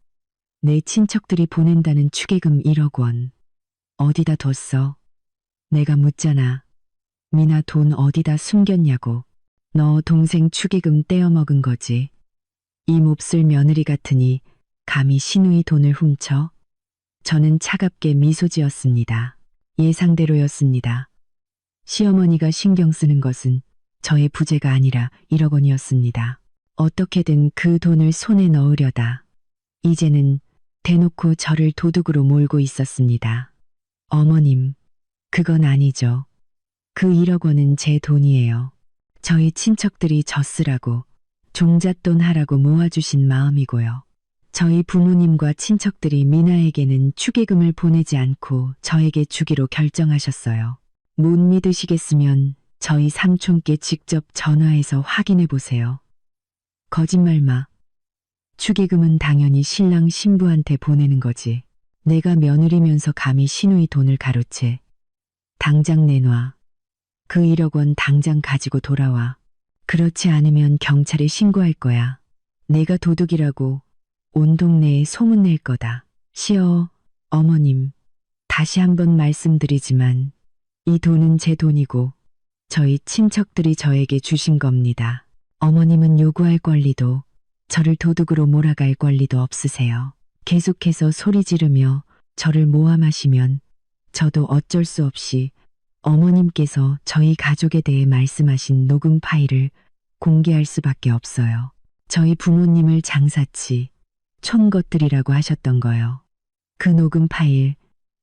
내 친척들이 보낸다는 축의금 1억 원. 어디다 뒀어? 내가 묻잖아. 미나 돈 어디다 숨겼냐고. 너 동생 축의금 떼어먹은 거지. 이 몹쓸 며느리 같으니 감히 시누이 돈을 훔쳐? 저는 차갑게 미소 지었습니다. 예상대로였습니다. 시어머니가 신경 쓰는 것은 저의 부재가 아니라 1억 원이었습니다. 어떻게든 그 돈을 손에 넣으려다 이제는 대놓고 저를 도둑으로 몰고 있었습니다. 어머님, 그건 아니죠. 그 1억 원은 제 돈이에요. 저희 친척들이 저 쓰라고 종잣돈 하라고 모아주신 마음이고요. 저희 부모님과 친척들이 미나에게는 축의금을 보내지 않고 저에게 주기로 결정하셨어요. 못 믿으시겠으면 저희 삼촌께 직접 전화해서 확인해 보세요. 거짓말 마. 축의금은 당연히 신랑 신부한테 보내는 거지. 내가 며느리면서 감히 시누이 돈을 가로채. 당장 내놔. 그 1억 원 당장 가지고 돌아와. 그렇지 않으면 경찰에 신고할 거야. 내가 도둑이라고 온 동네에 소문낼 거다. 시어, 어머님, 다시 한번 말씀드리지만 이 돈은 제 돈이고 저희 친척들이 저에게 주신 겁니다. 어머님은 요구할 권리도 저를 도둑으로 몰아갈 권리도 없으세요. 계속해서 소리 지르며 저를 모함하시면 저도 어쩔 수 없이 어머님께서 저희 가족에 대해 말씀하신 녹음 파일을 공개할 수밖에 없어요. 저희 부모님을 장사치, 촌것들이라고 하셨던 거요. 그 녹음 파일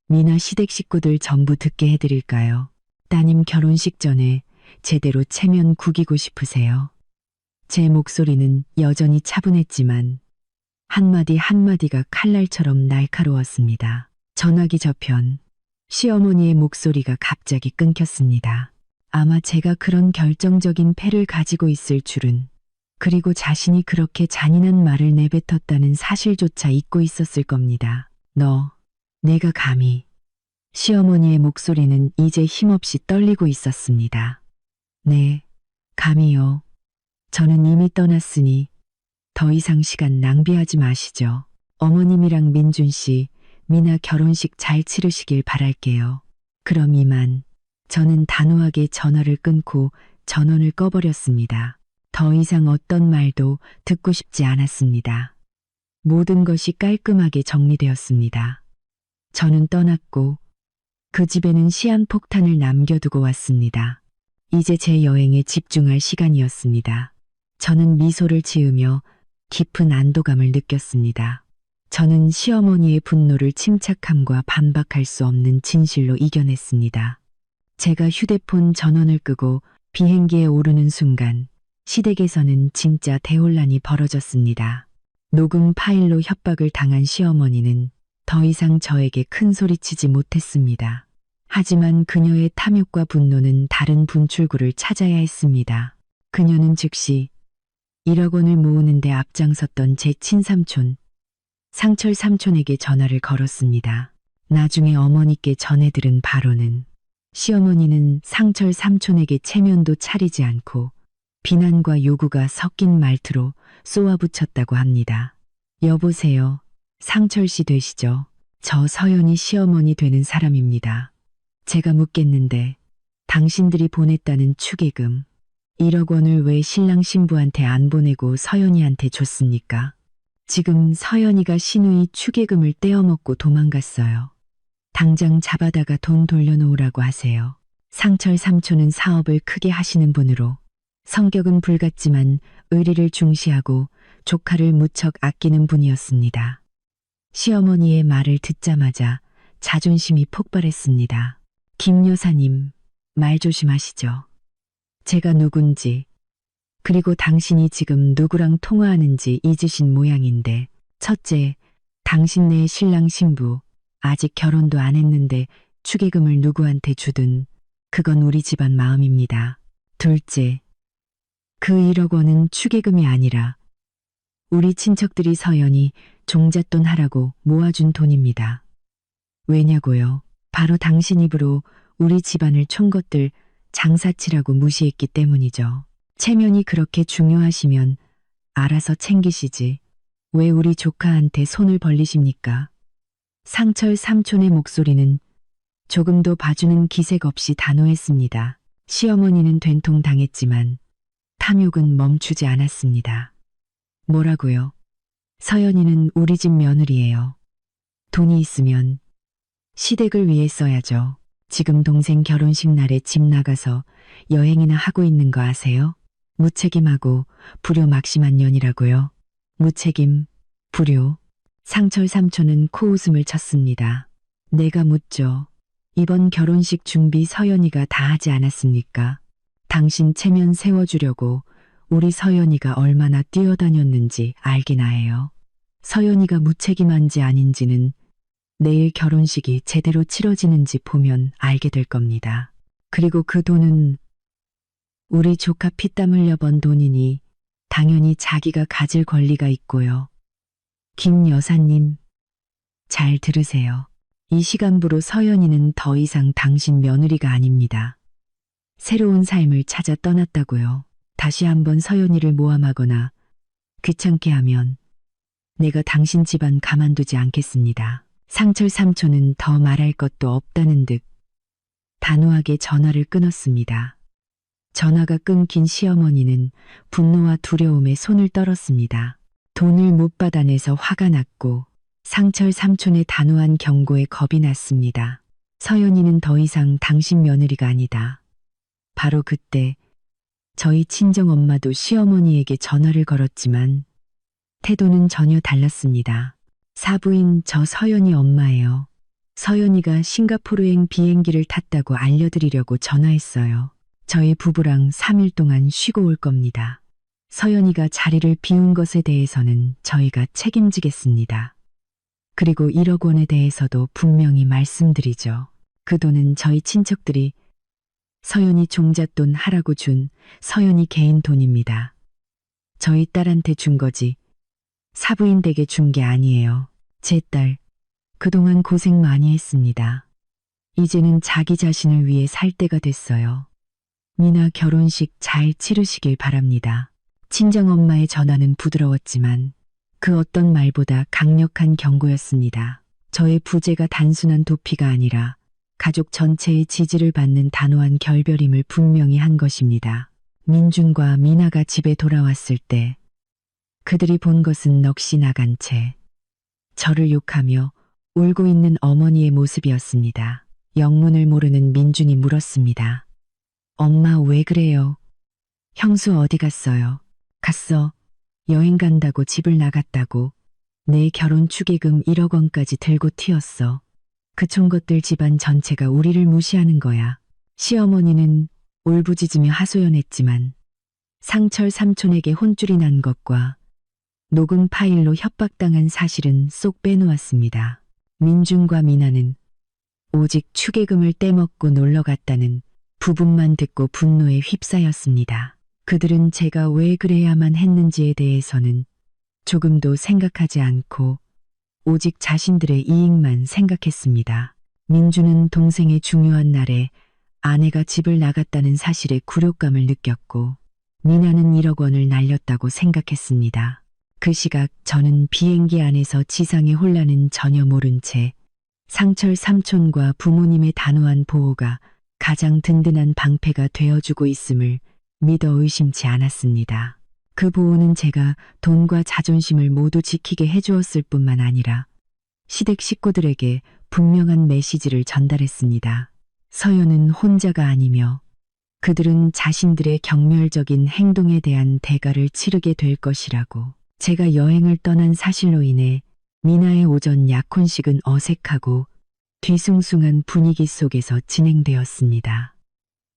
미나 시댁 식구들 전부 듣게 해드릴까요? 따님 결혼식 전에 제대로 체면 구기고 싶으세요? 제 목소리는 여전히 차분했지만 한마디 한마디가 칼날처럼 날카로웠습니다. 전화기 저편, 시어머니의 목소리가 갑자기 끊겼습니다. 아마 제가 그런 결정적인 패를 가지고 있을 줄은, 그리고 자신이 그렇게 잔인한 말을 내뱉었다는 사실조차 잊고 있었을 겁니다. 내가 감히. 시어머니의 목소리는 이제 힘없이 떨리고 있었습니다. 네, 감히요. 저는 이미 떠났으니 더 이상 시간 낭비하지 마시죠. 어머님이랑 민준 씨, 미나 결혼식 잘 치르시길 바랄게요. 그럼 이만. 저는 단호하게 전화를 끊고 전원을 꺼버렸습니다. 더 이상 어떤 말도 듣고 싶지 않았습니다. 모든 것이 깔끔하게 정리되었습니다. 저는 떠났고 그 집에는 시한폭탄을 남겨두고 왔습니다. 이제 제 여행에 집중할 시간이었습니다. 저는 미소를 지으며 깊은 안도감을 느꼈습니다. 저는 시어머니의 분노를 침착함과 반박할 수 없는 진실로 이겨냈습니다. 제가 휴대폰 전원을 끄고 비행기에 오르는 순간 시댁에서는 진짜 대혼란이 벌어졌습니다. 녹음 파일로 협박을 당한 시어머니는 더 이상 저에게 큰 소리치지 못했습니다. 하지만 그녀의 탐욕과 분노는 다른 분출구를 찾아야 했습니다. 그녀는 즉시 1억 원을 모으는 데 앞장섰던 제 친삼촌, 상철 삼촌에게 전화를 걸었습니다. 나중에 어머니께 전해들은 바로는 시어머니는 상철 삼촌에게 체면도 차리지 않고 비난과 요구가 섞인 말투로 쏘아붙였다고 합니다. 여보세요. 상철 씨 되시죠? 저 서연이 시어머니 되는 사람입니다. 제가 묻겠는데 당신들이 보냈다는 축의금 1억 원을 왜 신랑 신부한테 안 보내고 서연이한테 줬습니까? 지금 서연이가 시누이 축의금을 떼어먹고 도망갔어요. 당장 잡아다가 돈 돌려놓으라고 하세요. 상철 삼촌은 사업을 크게 하시는 분으로 성격은 불같지만 의리를 중시하고 조카를 무척 아끼는 분이었습니다. 시어머니의 말을 듣자마자 자존심이 폭발했습니다. 김 여사님, 말 조심하시죠. 제가 누군지, 그리고 당신이 지금 누구랑 통화하는지 잊으신 모양인데, 첫째, 당신네 신랑 신부 아직 결혼도 안 했는데 축의금을 누구한테 주든 그건 우리 집안 마음입니다. 둘째, 그 1억 원은 축의금이 아니라 우리 친척들이 서연이 종잣돈 하라고 모아준 돈입니다. 왜냐고요? 바로 당신 입으로 우리 집안을 촌것들 장사치라고 무시했기 때문이죠. 체면이 그렇게 중요하시면 알아서 챙기시지. 왜 우리 조카한테 손을 벌리십니까? 상철 삼촌의 목소리는 조금도 봐주는 기색 없이 단호했습니다. 시어머니는 된통 당했지만 탐욕은 멈추지 않았습니다. 뭐라고요? 서연이는 우리 집 며느리예요. 돈이 있으면 시댁을 위해 써야죠. 지금 동생 결혼식 날에 집 나가서 여행이나 하고 있는 거 아세요? 무책임하고 불효막심한 년이라고요. 무책임, 불효. 상철 삼촌은 코웃음을 쳤습니다. 내가 묻죠. 이번 결혼식 준비 서연이가 다 하지 않았습니까? 당신 체면 세워주려고 우리 서연이가 얼마나 뛰어다녔는지 알기나 해요. 서연이가 무책임한지 아닌지는 내일 결혼식이 제대로 치러지는지 보면 알게 될 겁니다. 그리고 그 돈은 우리 조카 피땀 흘려 번 돈이니 당연히 자기가 가질 권리가 있고요. 김 여사님, 잘 들으세요. 이 시간부로 서연이는 더 이상 당신 며느리가 아닙니다. 새로운 삶을 찾아 떠났다고요. 다시 한번 서연이를 모함하거나 귀찮게 하면 내가 당신 집안 가만두지 않겠습니다. 상철 삼촌은 더 말할 것도 없다는 듯 단호하게 전화를 끊었습니다. 전화가 끊긴 시어머니는 분노와 두려움에 손을 떨었습니다. 돈을 못 받아내서 화가 났고 상철 삼촌의 단호한 경고에 겁이 났습니다. 서연이는 더 이상 당신 며느리가 아니다. 바로 그때 저희 친정엄마도 시어머니에게 전화를 걸었지만 태도는 전혀 달랐습니다. 사부인 저 서연이 엄마예요. 서연이가 싱가포르행 비행기를 탔다고 알려드리려고 전화했어요. 저희 부부랑 3일 동안 쉬고 올 겁니다. 서연이가 자리를 비운 것에 대해서는 저희가 책임지겠습니다. 그리고 1억 원에 대해서도 분명히 말씀드리죠. 그 돈은 저희 친척들이 서연이 종잣돈 하라고 준 서연이 개인 돈입니다. 저희 딸한테 준 거지 사부인 댁에 준 게 아니에요. 제 딸, 그동안 고생 많이 했습니다. 이제는 자기 자신을 위해 살 때가 됐어요. 미나 결혼식 잘 치르시길 바랍니다. 친정엄마의 전화는 부드러웠지만 그 어떤 말보다 강력한 경고였습니다. 저의 부재가 단순한 도피가 아니라 가족 전체의 지지를 받는 단호한 결별임을 분명히 한 것입니다. 민준과 미나가 집에 돌아왔을 때 그들이 본 것은 넋이 나간 채 저를 욕하며 울고 있는 어머니의 모습이었습니다. 영문을 모르는 민준이 물었습니다. 엄마 왜 그래요? 형수 어디 갔어요? 갔어. 여행 간다고 집을 나갔다고. 내 결혼 축의금 1억 원까지 들고 튀었어. 그 총것들 집안 전체가 우리를 무시하는 거야. 시어머니는 울부짖으며 하소연했지만 상철 삼촌에게 혼쭐이 난 것과 녹음 파일로 협박당한 사실은 쏙 빼놓았습니다. 민준과 미나는 오직 축의금을 떼먹고 놀러 갔다는 부분만 듣고 분노에 휩싸였습니다. 그들은 제가 왜 그래야만 했는지에 대해서는 조금도 생각하지 않고 오직 자신들의 이익만 생각했습니다. 민주는 동생의 중요한 날에 아내가 집을 나갔다는 사실에 굴욕감을 느꼈고 미나는 1억 원을 날렸다고 생각했습니다. 그 시각 저는 비행기 안에서 지상의 혼란은 전혀 모른 채 상철 삼촌과 부모님의 단호한 보호가 가장 든든한 방패가 되어주고 있음을 믿어 의심치 않았습니다. 그 보호는 제가 돈과 자존심을 모두 지키게 해주었을 뿐만 아니라 시댁 식구들에게 분명한 메시지를 전달했습니다. 서연은 혼자가 아니며 그들은 자신들의 경멸적인 행동에 대한 대가를 치르게 될 것이라고. 제가 여행을 떠난 사실로 인해 미나의 오전 약혼식은 어색하고 뒤숭숭한 분위기 속에서 진행되었습니다.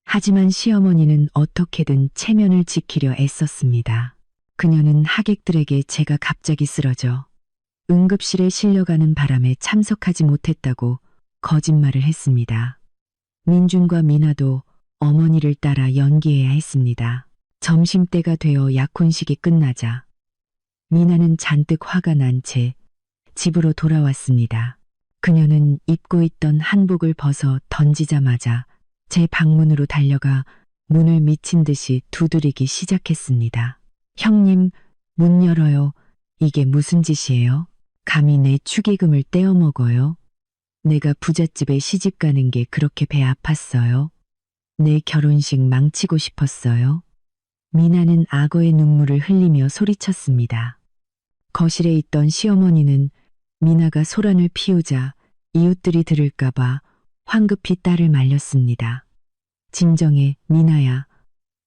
하지만 시어머니는 어떻게든 체면을 지키려 애썼습니다. 그녀는 하객들에게 제가 갑자기 쓰러져 응급실에 실려가는 바람에 참석하지 못했다고 거짓말을 했습니다. 민준과 미나도 어머니를 따라 연기해야 했습니다. 점심때가 되어 약혼식이 끝나자 미나는 잔뜩 화가 난 채 집으로 돌아왔습니다. 그녀는 입고 있던 한복을 벗어 던지자마자 제 방문으로 달려가 문을 미친 듯이 두드리기 시작했습니다. 형님, 문 열어요. 이게 무슨 짓이에요? 감히 내 축의금을 떼어 먹어요? 내가 부잣집에 시집 가는 게 그렇게 배 아팠어요? 내 결혼식 망치고 싶었어요? 미나는 악어의 눈물을 흘리며 소리쳤습니다. 거실에 있던 시어머니는 미나가 소란을 피우자 이웃들이 들을까봐 황급히 딸을 말렸습니다. 진정해, 미나야.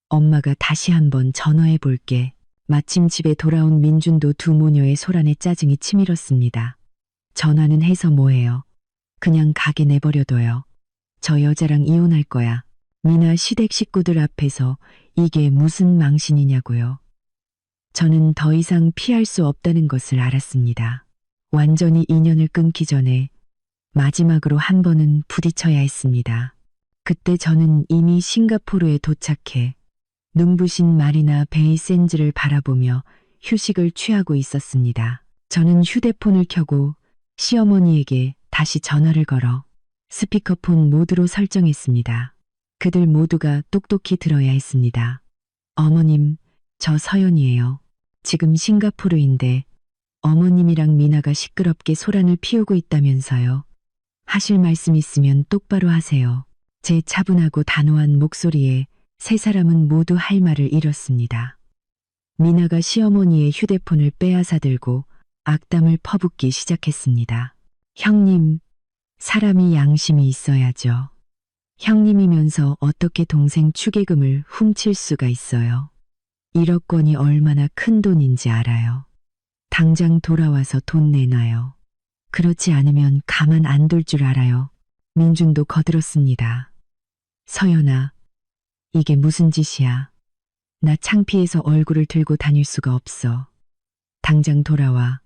엄마가 다시 한번 전화해 볼게. 마침 집에 돌아온 민준도 두 모녀의 소란에 짜증이 치밀었습니다. 전화는 해서 뭐해요? 그냥 가게 내버려둬요. 저 여자랑 이혼할 거야. 미나 시댁 식구들 앞에서 이게 무슨 망신이냐고요. 저는 더 이상 피할 수 없다는 것을 알았습니다. 완전히 인연을 끊기 전에 마지막으로 한 번은 부딪혀야 했습니다. 그때 저는 이미 싱가포르에 도착해 눈부신 마리나 베이 샌즈를 바라보며 휴식을 취하고 있었습니다. 저는 휴대폰을 켜고 시어머니에게 다시 전화를 걸어 스피커폰 모드로 설정했습니다. 그들 모두가 똑똑히 들어야 했습니다. 어머님, 저 서연이에요. 지금 싱가포르인데 어머님이랑 미나가 시끄럽게 소란을 피우고 있다면서요. 하실 말씀 있으면 똑바로 하세요. 제 차분하고 단호한 목소리에 세 사람은 모두 할 말을 잃었습니다. 미나가 시어머니의 휴대폰을 빼앗아 들고 악담을 퍼붓기 시작했습니다. 형님, 사람이 양심이 있어야죠. 형님이면서 어떻게 동생 축의금을 훔칠 수가 있어요. 1억 원이 얼마나 큰 돈인지 알아요. 당장 돌아와서 돈 내놔요. 그렇지 않으면 가만 안 둘 줄 알아요. 민준도 거들었습니다. 서연아, 이게 무슨 짓이야. 나 창피해서 얼굴을 들고 다닐 수가 없어. 당장 돌아와.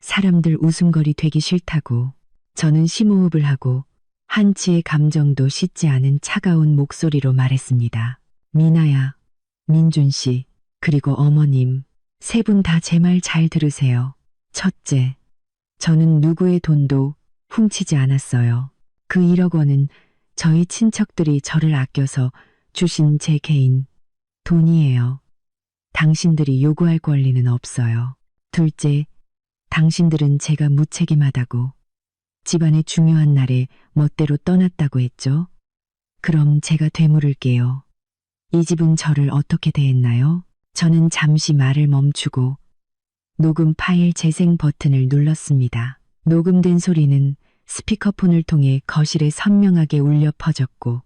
사람들 웃음거리 되기 싫다고. 저는 심호흡을 하고 한치의 감정도 씻지 않은 차가운 목소리로 말했습니다. 미나야, 민준 씨, 그리고 어머님, 세 분 다 제 말 잘 들으세요. 첫째, 저는 누구의 돈도 훔치지 않았어요. 그 1억 원은 저희 친척들이 저를 아껴서 주신 제 개인 돈이에요. 당신들이 요구할 권리는 없어요. 둘째, 당신들은 제가 무책임하다고 집안의 중요한 날에 멋대로 떠났다고 했죠. 그럼 제가 되물을게요. 이 집은 저를 어떻게 대했나요? 저는 잠시 말을 멈추고 녹음 파일 재생 버튼을 눌렀습니다. 녹음된 소리는 스피커폰을 통해 거실에 선명하게 울려 퍼졌고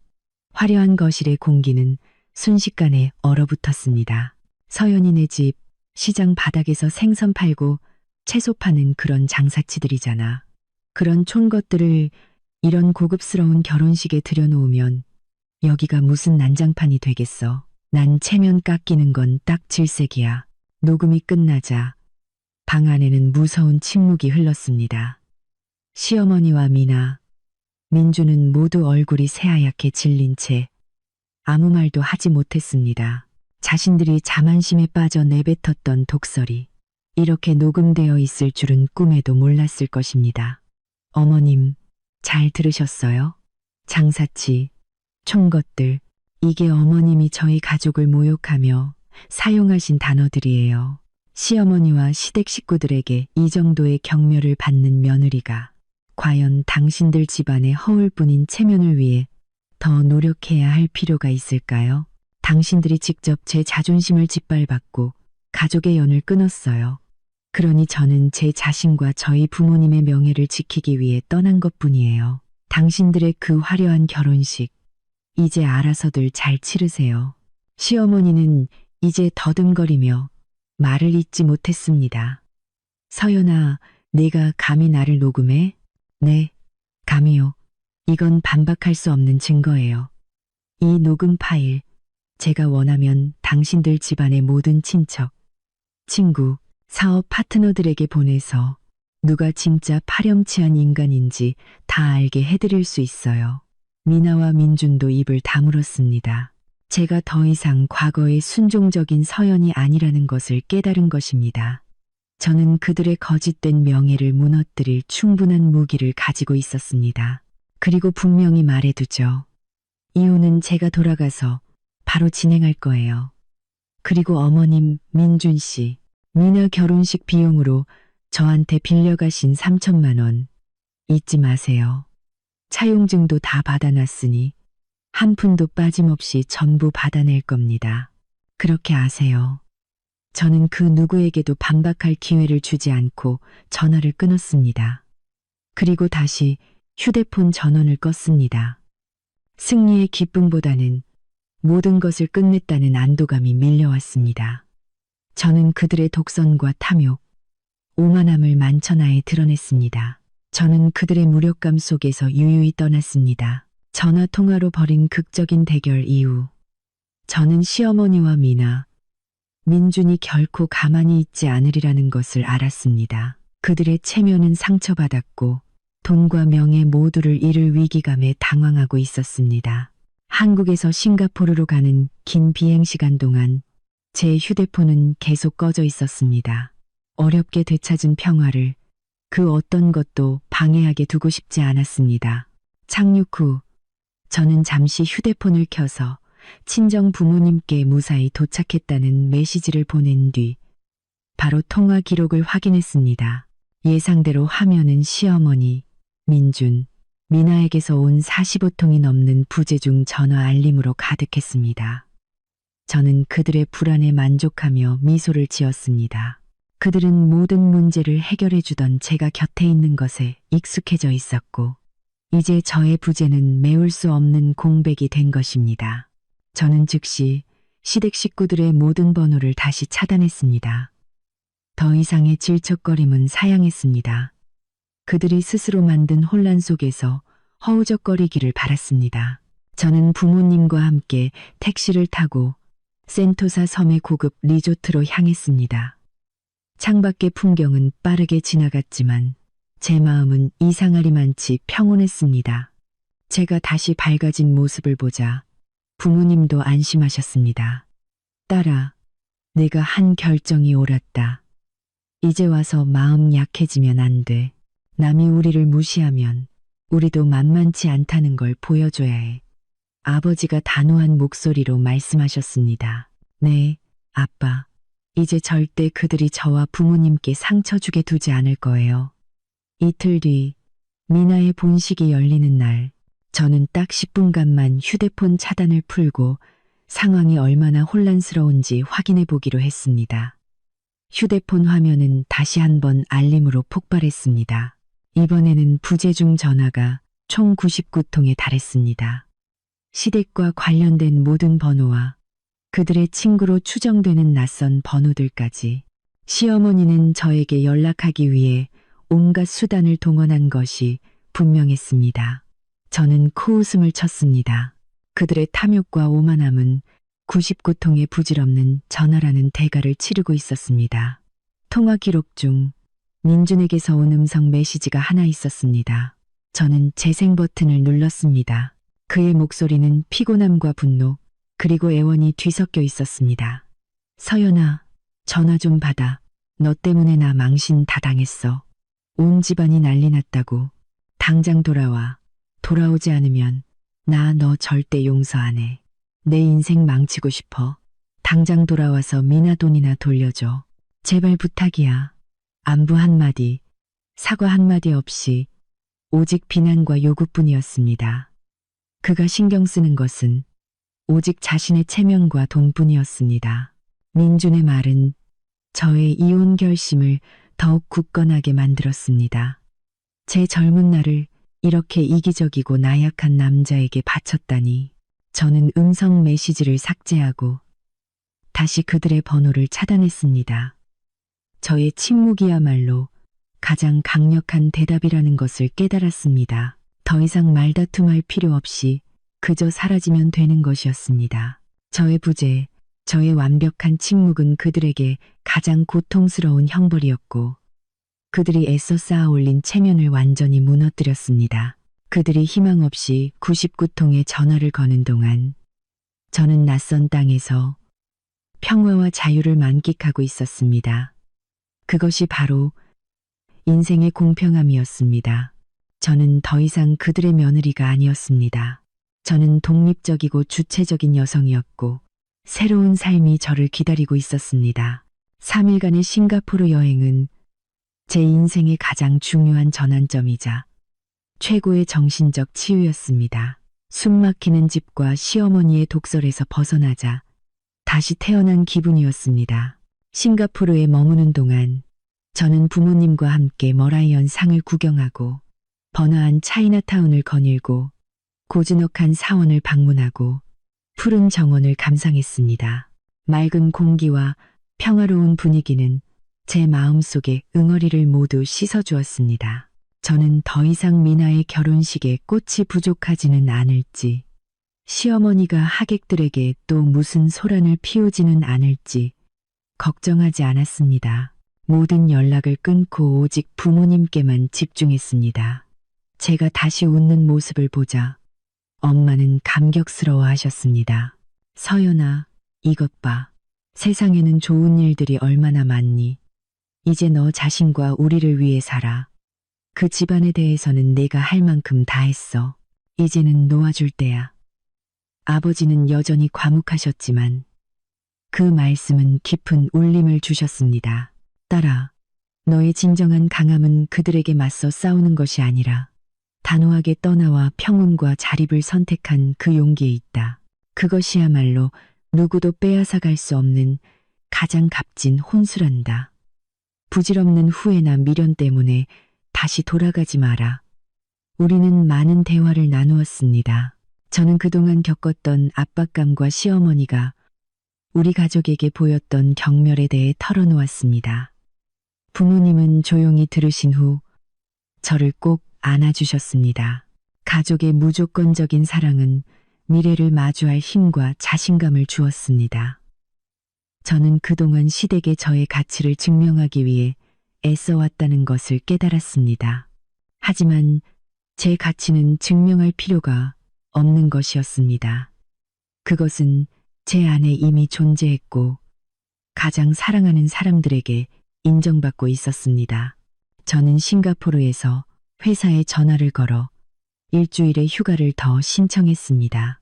화려한 거실의 공기는 순식간에 얼어붙었습니다. 서연이네 집, 시장 바닥에서 생선 팔고 채소 파는 그런 장사치들이잖아. 그런 촌것들을 이런 고급스러운 결혼식에 들여놓으면 여기가 무슨 난장판이 되겠어. 난 체면 깎이는 건 딱 질색이야. 녹음이 끝나자 방 안에는 무서운 침묵이 흘렀습니다. 시어머니와 미나, 민주는 모두 얼굴이 새하얗게 질린 채 아무 말도 하지 못했습니다. 자신들이 자만심에 빠져 내뱉었던 독설이 이렇게 녹음되어 있을 줄은 꿈에도 몰랐을 것입니다. 어머님, 잘 들으셨어요? 장사치, 촌것들, 이게 어머님이 저희 가족을 모욕하며 사용하신 단어들이에요. 시어머니와 시댁 식구들에게 이 정도의 경멸을 받는 며느리가 과연 당신들 집안의 허울뿐인 체면을 위해 더 노력해야 할 필요가 있을까요? 당신들이 직접 제 자존심을 짓밟았고 가족의 연을 끊었어요. 그러니 저는 제 자신과 저희 부모님의 명예를 지키기 위해 떠난 것뿐이에요. 당신들의 그 화려한 결혼식, 이제 알아서들 잘 치르세요. 시어머니는 이제 더듬거리며 말을 잇지 못했습니다. 서연아, 네가 감히 나를 녹음해? 네, 감히요. 이건 반박할 수 없는 증거예요. 이 녹음 파일, 제가 원하면 당신들 집안의 모든 친척, 친구, 사업 파트너들에게 보내서 누가 진짜 파렴치한 인간인지 다 알게 해드릴 수 있어요. 미나와 민준도 입을 다물었습니다. 제가 더 이상 과거의 순종적인 서연이 아니라는 것을 깨달은 것입니다. 저는 그들의 거짓된 명예를 무너뜨릴 충분한 무기를 가지고 있었습니다. 그리고 분명히 말해두죠. 이혼은 제가 돌아가서 바로 진행할 거예요. 그리고 어머님, 민준 씨, 미나 결혼식 비용으로 저한테 빌려가신 3천만 원 잊지 마세요. 차용증도 다 받아놨으니 한 푼도 빠짐없이 전부 받아낼 겁니다. 그렇게 아세요. 저는 그 누구에게도 반박할 기회를 주지 않고 전화를 끊었습니다. 그리고 다시 휴대폰 전원을 껐습니다. 승리의 기쁨보다는 모든 것을 끝냈다는 안도감이 밀려왔습니다. 저는 그들의 독선과 탐욕, 오만함을 만천하에 드러냈습니다. 저는 그들의 무력감 속에서 유유히 떠났습니다. 전화 통화로 벌인 극적인 대결 이후 저는 시어머니와 미나, 민준이 결코 가만히 있지 않으리라는 것을 알았습니다. 그들의 체면은 상처받았고 돈과 명예 모두를 잃을 위기감에 당황하고 있었습니다. 한국에서 싱가포르로 가는 긴 비행시간 동안 제 휴대폰은 계속 꺼져 있었습니다. 어렵게 되찾은 평화를 그 어떤 것도 방해하게 두고 싶지 않았습니다. 착륙 후 저는 잠시 휴대폰을 켜서 친정 부모님께 무사히 도착했다는 메시지를 보낸 뒤 바로 통화 기록을 확인했습니다. 예상대로 화면은 시어머니, 민준, 미나에게서 온 45통이 넘는 부재중 전화 알림으로 가득했습니다. 저는 그들의 불안에 만족하며 미소를 지었습니다. 그들은 모든 문제를 해결해 주던 제가 곁에 있는 것에 익숙해져 있었고 이제 저의 부재는 메울 수 없는 공백이 된 것입니다. 저는 즉시 시댁 식구들의 모든 번호를 다시 차단했습니다. 더 이상의 질척거림은 사양했습니다. 그들이 스스로 만든 혼란 속에서 허우적거리기를 바랐습니다. 저는 부모님과 함께 택시를 타고 센토사 섬의 고급 리조트로 향했습니다. 창밖의 풍경은 빠르게 지나갔지만 제 마음은 이상하리만치 평온했습니다. 제가 다시 밝아진 모습을 보자 부모님도 안심하셨습니다. 딸아, 내가 한 결정이 옳았다. 이제 와서 마음 약해지면 안 돼. 남이 우리를 무시하면 우리도 만만치 않다는 걸 보여줘야 해. 아버지가 단호한 목소리로 말씀하셨습니다. 네, 아빠. 이제 절대 그들이 저와 부모님께 상처 주게 두지 않을 거예요. 이틀 뒤 미나의 본식이 열리는 날 저는 딱 10분간만 휴대폰 차단을 풀고 상황이 얼마나 혼란스러운지 확인해 보기로 했습니다. 휴대폰 화면은 다시 한번 알림으로 폭발했습니다. 이번에는 부재중 전화가 총 99통에 달했습니다. 시댁과 관련된 모든 번호와 그들의 친구로 추정되는 낯선 번호들까지 시어머니는 저에게 연락하기 위해 온갖 수단을 동원한 것이 분명했습니다. 저는 코웃음을 쳤습니다. 그들의 탐욕과 오만함은 99통의 부질없는 전화라는 대가를 치르고 있었습니다. 통화 기록 중 민준에게서 온 음성 메시지가 하나 있었습니다. 저는 재생 버튼을 눌렀습니다. 그의 목소리는 피곤함과 분노, 그리고 애원이 뒤섞여 있었습니다. 서연아, 전화 좀 받아. 너 때문에 나 망신 다 당했어. 온 집안이 난리 났다고. 당장 돌아와. 돌아오지 않으면 나 너 절대 용서 안 해. 내 인생 망치고 싶어. 당장 돌아와서 미나 돈이나 돌려줘. 제발 부탁이야. 안부 한마디, 사과 한마디 없이 오직 비난과 요구뿐이었습니다. 그가 신경 쓰는 것은 오직 자신의 체면과 돈뿐이었습니다. 민준의 말은 저의 이혼 결심을 더욱 굳건하게 만들었습니다. 제 젊은 날을 이렇게 이기적이고 나약한 남자에게 바쳤다니. 저는 음성 메시지를 삭제하고 다시 그들의 번호를 차단했습니다. 저의 침묵이야말로 가장 강력한 대답이라는 것을 깨달았습니다. 더 이상 말다툼할 필요 없이 그저 사라지면 되는 것이었습니다. 저의 부재, 저의 완벽한 침묵은 그들에게 가장 고통스러운 형벌이었고 그들이 애써 쌓아올린 체면을 완전히 무너뜨렸습니다. 그들이 희망 없이 99통의 전화를 거는 동안 저는 낯선 땅에서 평화와 자유를 만끽하고 있었습니다. 그것이 바로 인생의 공평함이었습니다. 저는 더 이상 그들의 며느리가 아니었습니다. 저는 독립적이고 주체적인 여성이었고 새로운 삶이 저를 기다리고 있었습니다. 3일간의 싱가포르 여행은 제 인생의 가장 중요한 전환점이자 최고의 정신적 치유였습니다. 숨막히는 집과 시어머니의 독설에서 벗어나자 다시 태어난 기분이었습니다. 싱가포르에 머무는 동안 저는 부모님과 함께 머라이언 상을 구경하고 번화한 차이나타운을 거닐고 고즈넉한 사원을 방문하고 푸른 정원을 감상했습니다. 맑은 공기와 평화로운 분위기는 제 마음속에 응어리를 모두 씻어주었습니다. 저는 더 이상 미나의 결혼식에 꽃이 부족하지는 않을지, 시어머니가 하객들에게 또 무슨 소란을 피우지는 않을지 걱정하지 않았습니다. 모든 연락을 끊고 오직 부모님께만 집중했습니다. 제가 다시 웃는 모습을 보자 엄마는 감격스러워 하셨습니다. 서연아, 이것 봐. 세상에는 좋은 일들이 얼마나 많니? 이제 너 자신과 우리를 위해 살아. 그 집안에 대해서는 내가 할 만큼 다 했어. 이제는 놓아줄 때야. 아버지는 여전히 과묵하셨지만 그 말씀은 깊은 울림을 주셨습니다. 딸아, 너의 진정한 강함은 그들에게 맞서 싸우는 것이 아니라 단호하게 떠나와 평온과 자립을 선택한 그 용기에 있다. 그것이야말로 누구도 빼앗아갈 수 없는 가장 값진 혼수란다. 부질없는 후회나 미련 때문에 다시 돌아가지 마라. 우리는 많은 대화를 나누었습니다. 저는 그동안 겪었던 압박감과 시어머니가 우리 가족에게 보였던 경멸에 대해 털어놓았습니다. 부모님은 조용히 들으신 후 저를 꼭 안아주셨습니다. 가족의 무조건적인 사랑은 미래를 마주할 힘과 자신감을 주었습니다. 저는 그동안 시댁에 저의 가치를 증명하기 위해 애써왔다는 것을 깨달았습니다. 하지만 제 가치는 증명할 필요가 없는 것이었습니다. 그것은 제 안에 이미 존재했고 가장 사랑하는 사람들에게 인정받고 있었습니다. 저는 싱가포르에서 회사에 전화를 걸어 일주일의 휴가를 더 신청했습니다.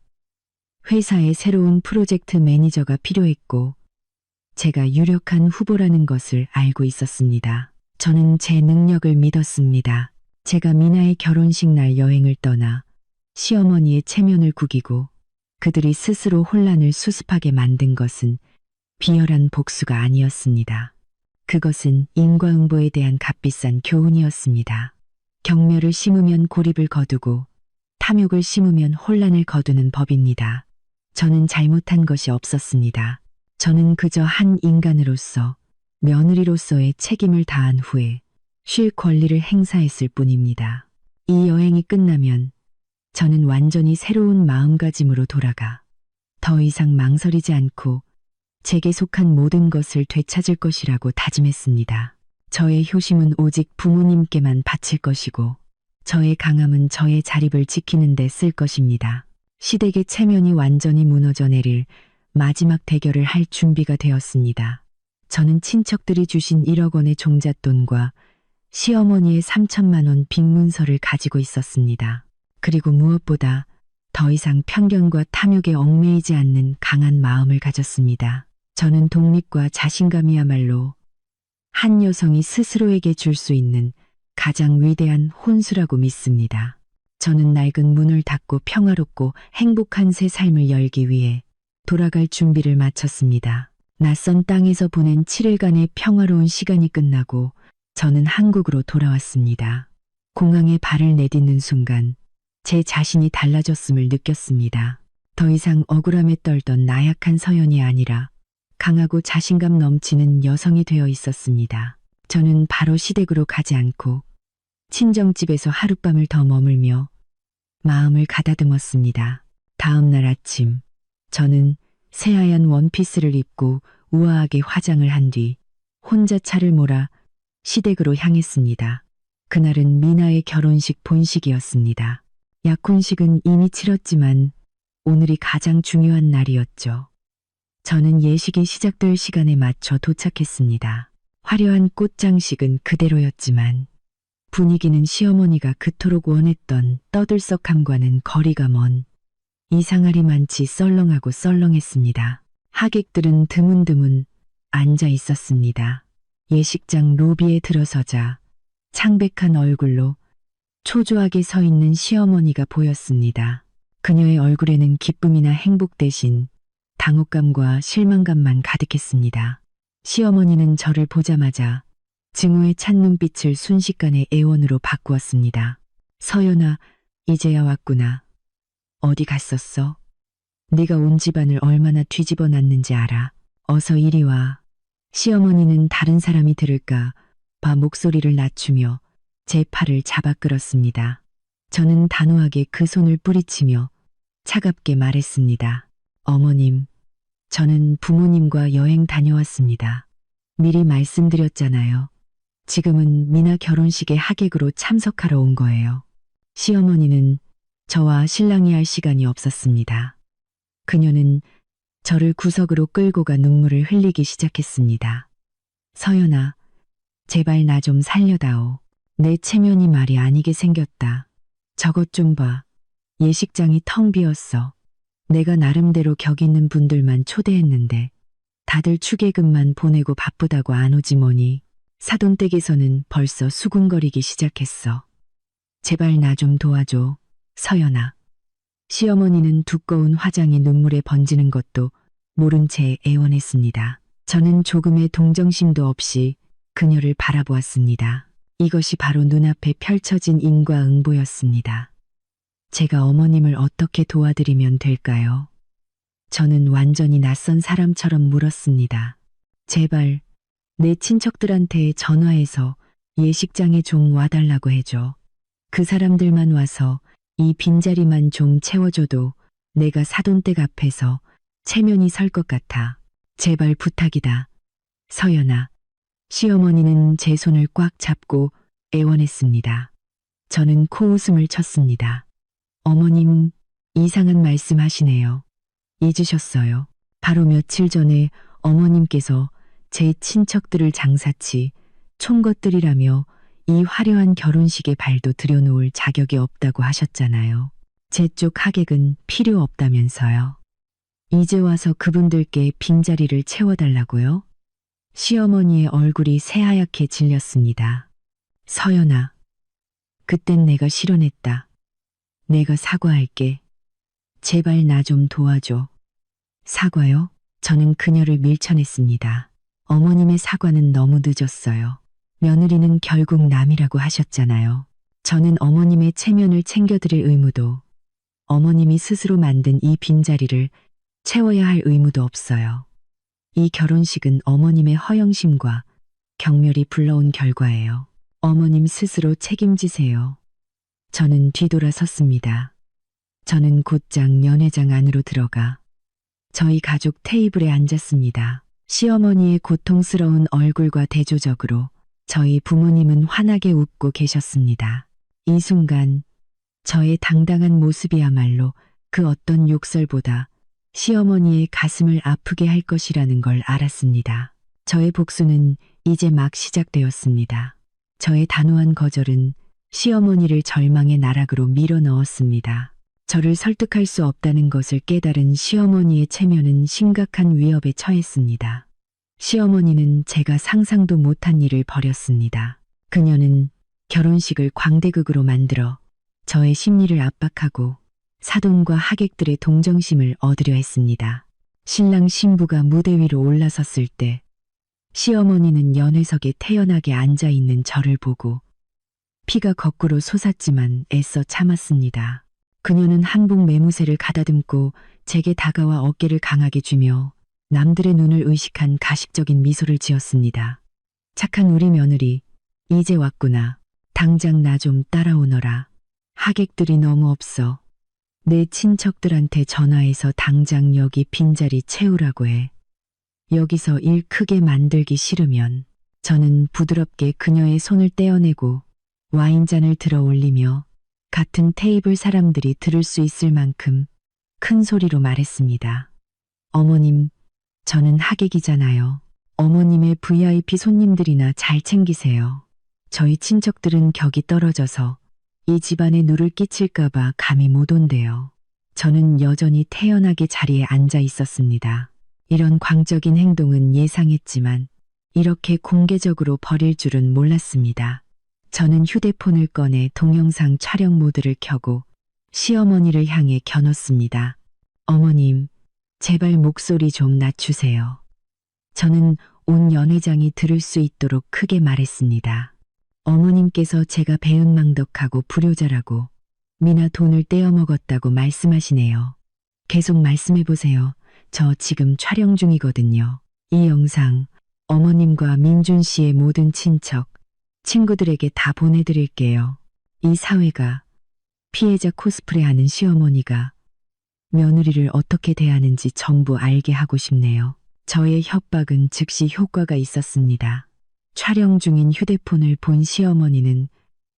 회사에 새로운 프로젝트 매니저가 필요했고 제가 유력한 후보라는 것을 알고 있었습니다. 저는 제 능력을 믿었습니다. 제가 미나의 결혼식 날 여행을 떠나 시어머니의 체면을 구기고 그들이 스스로 혼란을 수습하게 만든 것은 비열한 복수가 아니었습니다. 그것은 인과응보에 대한 값비싼 교훈이었습니다. 경멸을 심으면 고립을 거두고 탐욕을 심으면 혼란을 거두는 법입니다. 저는 잘못한 것이 없었습니다. 저는 그저 한 인간으로서 며느리로서의 책임을 다한 후에 쉴 권리를 행사했을 뿐입니다. 이 여행이 끝나면 저는 완전히 새로운 마음가짐으로 돌아가 더 이상 망설이지 않고 제게 속한 모든 것을 되찾을 것이라고 다짐했습니다. 저의 효심은 오직 부모님께만 바칠 것이고 저의 강함은 저의 자립을 지키는 데 쓸 것입니다. 시댁의 체면이 완전히 무너져 내릴 마지막 대결을 할 준비가 되었습니다. 저는 친척들이 주신 1억 원의 종잣돈과 시어머니의 3천만 원 빅문서를 가지고 있었습니다. 그리고 무엇보다 더 이상 편견과 탐욕에 얽매이지 않는 강한 마음을 가졌습니다. 저는 독립과 자신감이야말로 한 여성이 스스로에게 줄 수 있는 가장 위대한 혼수라고 믿습니다. 저는 낡은 문을 닫고 평화롭고 행복한 새 삶을 열기 위해 돌아갈 준비를 마쳤습니다. 낯선 땅에서 보낸 7일간의 평화로운 시간이 끝나고 저는 한국으로 돌아왔습니다. 공항에 발을 내딛는 순간 제 자신이 달라졌음을 느꼈습니다. 더 이상 억울함에 떨던 나약한 서연이 아니라 강하고 자신감 넘치는 여성이 되어 있었습니다. 저는 바로 시댁으로 가지 않고 친정집에서 하룻밤을 더 머물며 마음을 가다듬었습니다. 다음 날 아침 저는 새하얀 원피스를 입고 우아하게 화장을 한 뒤 혼자 차를 몰아 시댁으로 향했습니다. 그날은 미나의 결혼식 본식이었습니다. 약혼식은 이미 치렀지만 오늘이 가장 중요한 날이었죠. 저는 예식이 시작될 시간에 맞춰 도착했습니다. 화려한 꽃장식은 그대로였지만 분위기는 시어머니가 그토록 원했던 떠들썩함과는 거리가 먼 이상하리만치 썰렁하고 썰렁했습니다. 하객들은 드문드문 앉아 있었습니다. 예식장 로비에 들어서자 창백한 얼굴로 초조하게 서 있는 시어머니가 보였습니다. 그녀의 얼굴에는 기쁨이나 행복 대신 당혹감과 실망감만 가득했습니다. 시어머니는 저를 보자마자 증오에 찬 눈빛을 순식간에 애원으로 바꾸었습니다. 서연아, 이제야 왔구나. 어디 갔었어? 네가 온 집안을 얼마나 뒤집어 놨는지 알아. 어서 이리 와. 시어머니는 다른 사람이 들을까 봐 목소리를 낮추며 제 팔을 잡아 끌었습니다. 저는 단호하게 그 손을 뿌리치며 차갑게 말했습니다. 어머님, 저는 부모님과 여행 다녀왔습니다. 미리 말씀드렸잖아요. 지금은 미나 결혼식의 하객으로 참석하러 온 거예요. 시어머니는 저와 신랑이 할 시간이 없었습니다. 그녀는 저를 구석으로 끌고 가 눈물을 흘리기 시작했습니다. 서연아, 제발 나 좀 살려다오. 내 체면이 말이 아니게 생겼다. 저것 좀 봐. 예식장이 텅 비었어. 내가 나름대로 격 있는 분들만 초대했는데 다들 축의금만 보내고 바쁘다고 안 오지 뭐니. 사돈댁에서는 벌써 수군거리기 시작했어. 제발 나 좀 도와줘, 서연아. 시어머니는 두꺼운 화장이 눈물에 번지는 것도 모른 채 애원했습니다. 저는 조금의 동정심도 없이 그녀를 바라보았습니다. 이것이 바로 눈앞에 펼쳐진 인과응보였습니다. 제가 어머님을 어떻게 도와드리면 될까요? 저는 완전히 낯선 사람처럼 물었습니다. 제발 내 친척들한테 전화해서 예식장에 좀 와달라고 해줘. 그 사람들만 와서 이 빈자리만 좀 채워줘도 내가 사돈댁 앞에서 체면이 설 것 같아. 제발 부탁이다. 서연아. 시어머니는 제 손을 꽉 잡고 애원했습니다. 저는 코웃음을 쳤습니다. 어머님, 이상한 말씀 하시네요. 잊으셨어요. 바로 며칠 전에 어머님께서 제 친척들을 장사치 총것들이라며 이 화려한 결혼식에 발도 들여놓을 자격이 없다고 하셨잖아요. 제 쪽 하객은 필요 없다면서요. 이제 와서 그분들께 빈자리를 채워달라고요? 시어머니의 얼굴이 새하얗게 질렸습니다. 서연아, 그땐 내가 실언했다. 내가 사과할게. 제발 나 좀 도와줘. 사과요? 저는 그녀를 밀쳐냈습니다. 어머님의 사과는 너무 늦었어요. 며느리는 결국 남이라고 하셨잖아요. 저는 어머님의 체면을 챙겨드릴 의무도, 어머님이 스스로 만든 이 빈자리를 채워야 할 의무도 없어요. 이 결혼식은 어머님의 허영심과 경멸이 불러온 결과예요. 어머님 스스로 책임지세요. 저는 뒤돌아섰습니다. 저는 곧장 연회장 안으로 들어가 저희 가족 테이블에 앉았습니다. 시어머니의 고통스러운 얼굴과 대조적으로 저희 부모님은 환하게 웃고 계셨습니다. 이 순간 저의 당당한 모습이야말로 그 어떤 욕설보다 시어머니의 가슴을 아프게 할 것이라는 걸 알았습니다. 저의 복수는 이제 막 시작되었습니다. 저의 단호한 거절은 시어머니를 절망의 나락으로 밀어 넣었습니다. 저를 설득할 수 없다는 것을 깨달은 시어머니의 체면은 심각한 위협에 처했습니다. 시어머니는 제가 상상도 못한 일을 벌였습니다. 그녀는 결혼식을 광대극으로 만들어 저의 심리를 압박하고 사돈과 하객들의 동정심을 얻으려 했습니다. 신랑 신부가 무대 위로 올라섰을 때 시어머니는 연회석에 태연하게 앉아있는 저를 보고 피가 거꾸로 솟았지만 애써 참았습니다. 그녀는 한복 매무새를 가다듬고 제게 다가와 어깨를 강하게 쥐며 남들의 눈을 의식한 가식적인 미소를 지었습니다. 착한 우리 며느리, 이제 왔구나. 당장 나 좀 따라오너라. 하객들이 너무 없어. 내 친척들한테 전화해서 당장 여기 빈자리 채우라고 해. 여기서 일 크게 만들기 싫으면. 저는 부드럽게 그녀의 손을 떼어내고 와인잔을 들어 올리며 같은 테이블 사람들이 들을 수 있을 만큼 큰 소리로 말했습니다. 어머님, 저는 하객이잖아요. 어머님의 VIP 손님들이나 잘 챙기세요. 저희 친척들은 격이 떨어져서 이 집안에 누를 끼칠까봐 감이 못 온대요. 저는 여전히 태연하게 자리에 앉아 있었습니다. 이런 광적인 행동은 예상했지만 이렇게 공개적으로 벌일 줄은 몰랐습니다. 저는 휴대폰을 꺼내 동영상 촬영 모드를 켜고 시어머니를 향해 겨눴습니다. 어머님, 제발 목소리 좀 낮추세요. 저는 온 연회장이 들을 수 있도록 크게 말했습니다. 어머님께서 제가 배은망덕하고 불효자라고 미나 돈을 떼어먹었다고 말씀하시네요. 계속 말씀해보세요. 저 지금 촬영 중이거든요. 이 영상 어머님과 민준 씨의 모든 친척, 친구들에게 다 보내드릴게요. 이 사회가 피해자 코스프레하는 시어머니가 며느리를 어떻게 대하는지 전부 알게 하고 싶네요. 저의 협박은 즉시 효과가 있었습니다. 촬영 중인 휴대폰을 본 시어머니는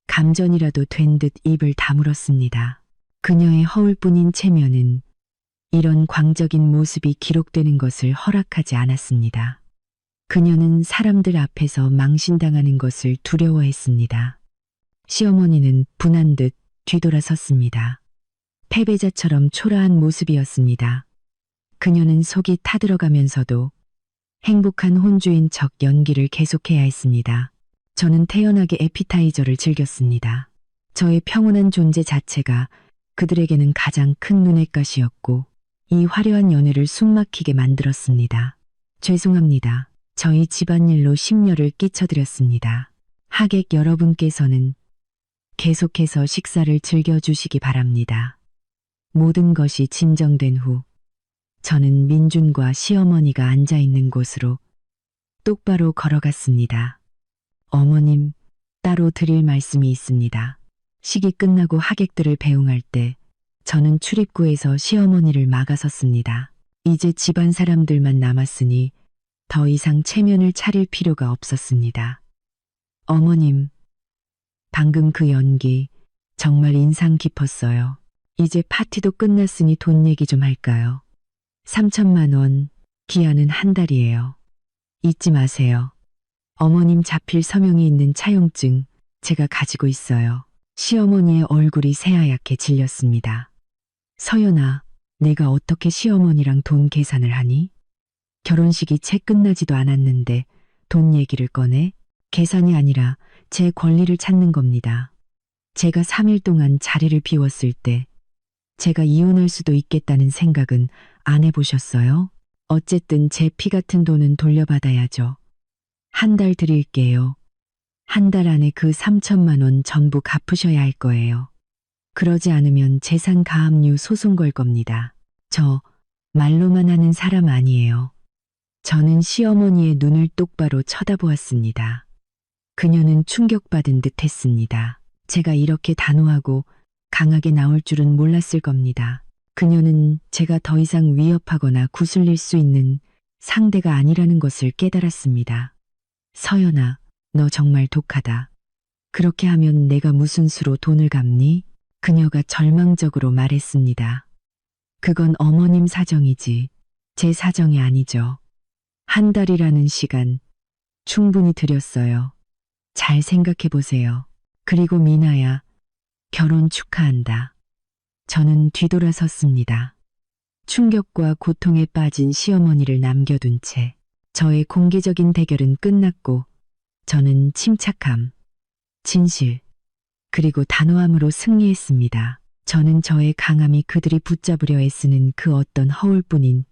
감전이라도 된 듯 입을 다물었습니다. 그녀의 허울뿐인 체면은 이런 광적인 모습이 기록되는 것을 허락하지 않았습니다. 그녀는 사람들 앞에서 망신당하는 것을 두려워했습니다. 시어머니는 분한 듯 뒤돌아섰습니다. 패배자처럼 초라한 모습이었습니다. 그녀는 속이 타들어가면서도 행복한 혼주인 척 연기를 계속해야 했습니다. 저는 태연하게 에피타이저를 즐겼습니다. 저의 평온한 존재 자체가 그들에게는 가장 큰 눈엣가시였고 이 화려한 연애를 숨막히게 만들었습니다. 죄송합니다. 저희 집안일로 심려를 끼쳐드렸습니다. 하객 여러분께서는 계속해서 식사를 즐겨주시기 바랍니다. 모든 것이 진정된 후 저는 민준과 시어머니가 앉아있는 곳으로 똑바로 걸어갔습니다. 어머님, 따로 드릴 말씀이 있습니다. 식이 끝나고 하객들을 배웅할 때 저는 출입구에서 시어머니를 막아섰습니다. 이제 집안 사람들만 남았으니 더 이상 체면을 차릴 필요가 없었습니다. 어머님, 방금 그 연기 정말 인상 깊었어요. 이제 파티도 끝났으니 돈 얘기 좀 할까요? 3천만 원, 기한은 한 달이에요. 잊지 마세요. 어머님 자필 서명이 있는 차용증 제가 가지고 있어요. 시어머니의 얼굴이 새하얗게 질렸습니다. 서연아, 내가 어떻게 시어머니랑 돈 계산을 하니? 결혼식이 채 끝나지도 않았는데 돈 얘기를 꺼내? 계산이 아니라 제 권리를 찾는 겁니다. 제가 3일 동안 자리를 비웠을 때 제가 이혼할 수도 있겠다는 생각은 안 해보셨어요? 어쨌든 제 피 같은 돈은 돌려받아야죠. 한 달 드릴게요. 한 달 안에 그 3천만 원 전부 갚으셔야 할 거예요. 그러지 않으면 재산 가압류 소송 걸 겁니다. 저 말로만 하는 사람 아니에요. 저는 시어머니의 눈을 똑바로 쳐다보았습니다. 그녀는 충격받은 듯 했습니다. 제가 이렇게 단호하고 강하게 나올 줄은 몰랐을 겁니다. 그녀는 제가 더 이상 위협하거나 구슬릴 수 있는 상대가 아니라는 것을 깨달았습니다. 서연아, 너 정말 독하다. 그렇게 하면 내가 무슨 수로 돈을 갚니? 그녀가 절망적으로 말했습니다. 그건 어머님 사정이지 제 사정이 아니죠. 한 달이라는 시간 충분히 드렸어요. 잘 생각해 보세요. 그리고 미나야, 결혼 축하한다. 저는 뒤돌아섰습니다. 충격과 고통에 빠진 시어머니를 남겨둔 채 저의 공개적인 대결은 끝났고 저는 침착함, 진실, 그리고 단호함으로 승리했습니다. 저는 저의 강함이 그들이 붙잡으려 애쓰는 그 어떤 허울뿐인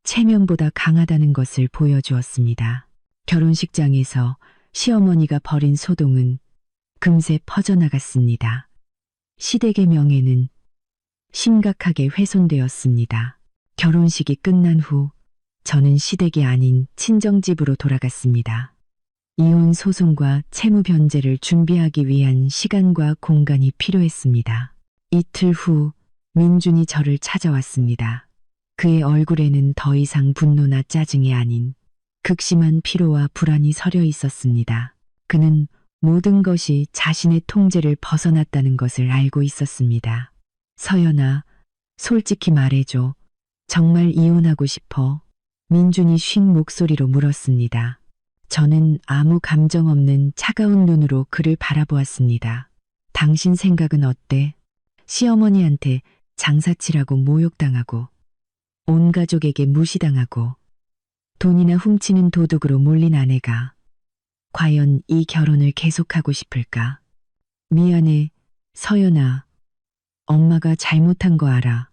체면보다 강하다는 것을 보여주었습니다. 결혼식장에서 시어머니가 벌인 소동은 금세 퍼져나갔습니다. 시댁의 명예는 심각하게 훼손되었습니다. 결혼식이 끝난 후 저는 시댁이 아닌 친정집으로 돌아갔습니다. 이혼 소송과 채무 변제를 준비하기 위한 시간과 공간이 필요했습니다. 이틀 후 민준이 저를 찾아왔습니다. 그의 얼굴에는 더 이상 분노나 짜증이 아닌 극심한 피로와 불안이 서려 있었습니다. 그는 모든 것이 자신의 통제를 벗어났다는 것을 알고 있었습니다. 서연아, 솔직히 말해줘. 정말 이혼하고 싶어? 민준이 쉰 목소리로 물었습니다. 저는 아무 감정 없는 차가운 눈으로 그를 바라보았습니다. 당신 생각은 어때? 시어머니한테 장사치라고 모욕당하고 온 가족에게 무시당하고 돈이나 훔치는 도둑으로 몰린 아내가 과연 이 결혼을 계속하고 싶을까? 미안해, 서연아. 엄마가 잘못한 거 알아.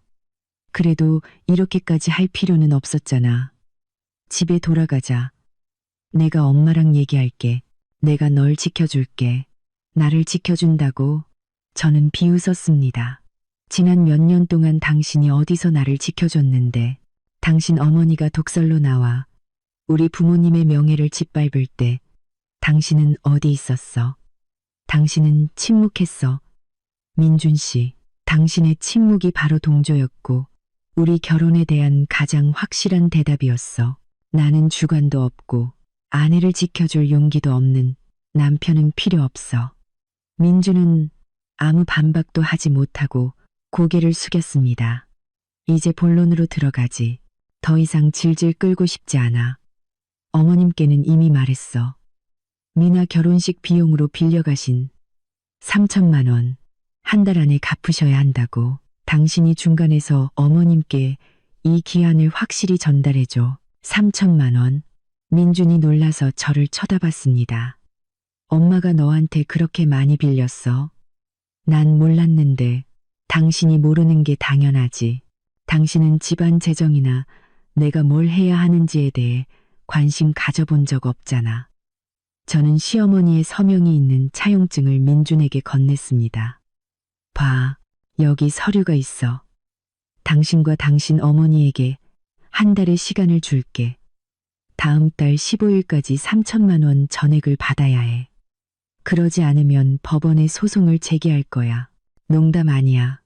그래도 이렇게까지 할 필요는 없었잖아. 집에 돌아가자. 내가 엄마랑 얘기할게. 내가 널 지켜줄게. 나를 지켜준다고? 저는 비웃었습니다. 지난 몇 년 동안 당신이 어디서 나를 지켜줬는데, 당신 어머니가 독설로 나와 우리 부모님의 명예를 짓밟을 때 당신은 어디 있었어? 당신은 침묵했어. 민준 씨, 당신의 침묵이 바로 동조였고 우리 결혼에 대한 가장 확실한 대답이었어. 나는 주관도 없고 아내를 지켜줄 용기도 없는 남편은 필요 없어. 민주는 아무 반박도 하지 못하고 고개를 숙였습니다. 이제 본론으로 들어가지. 더 이상 질질 끌고 싶지 않아. 어머님께는 이미 말했어. 미나 결혼식 비용으로 빌려가신 3천만 원, 한 달 안에 갚으셔야 한다고. 당신이 중간에서 어머님께 이 기한을 확실히 전달해줘. 3천만 원. 민준이 놀라서 저를 쳐다봤습니다. 엄마가 너한테 그렇게 많이 빌렸어? 난 몰랐는데. 당신이 모르는 게 당연하지. 당신은 집안 재정이나 내가 뭘 해야 하는지에 대해 관심 가져본 적 없잖아. 저는 시어머니의 서명이 있는 차용증을 민준에게 건넸습니다. 봐, 여기 서류가 있어. 당신과 당신 어머니에게 한 달의 시간을 줄게. 다음 달 15일까지 3천만 원 전액을 받아야 해. 그러지 않으면 법원에 소송을 제기할 거야. 농담 아니야.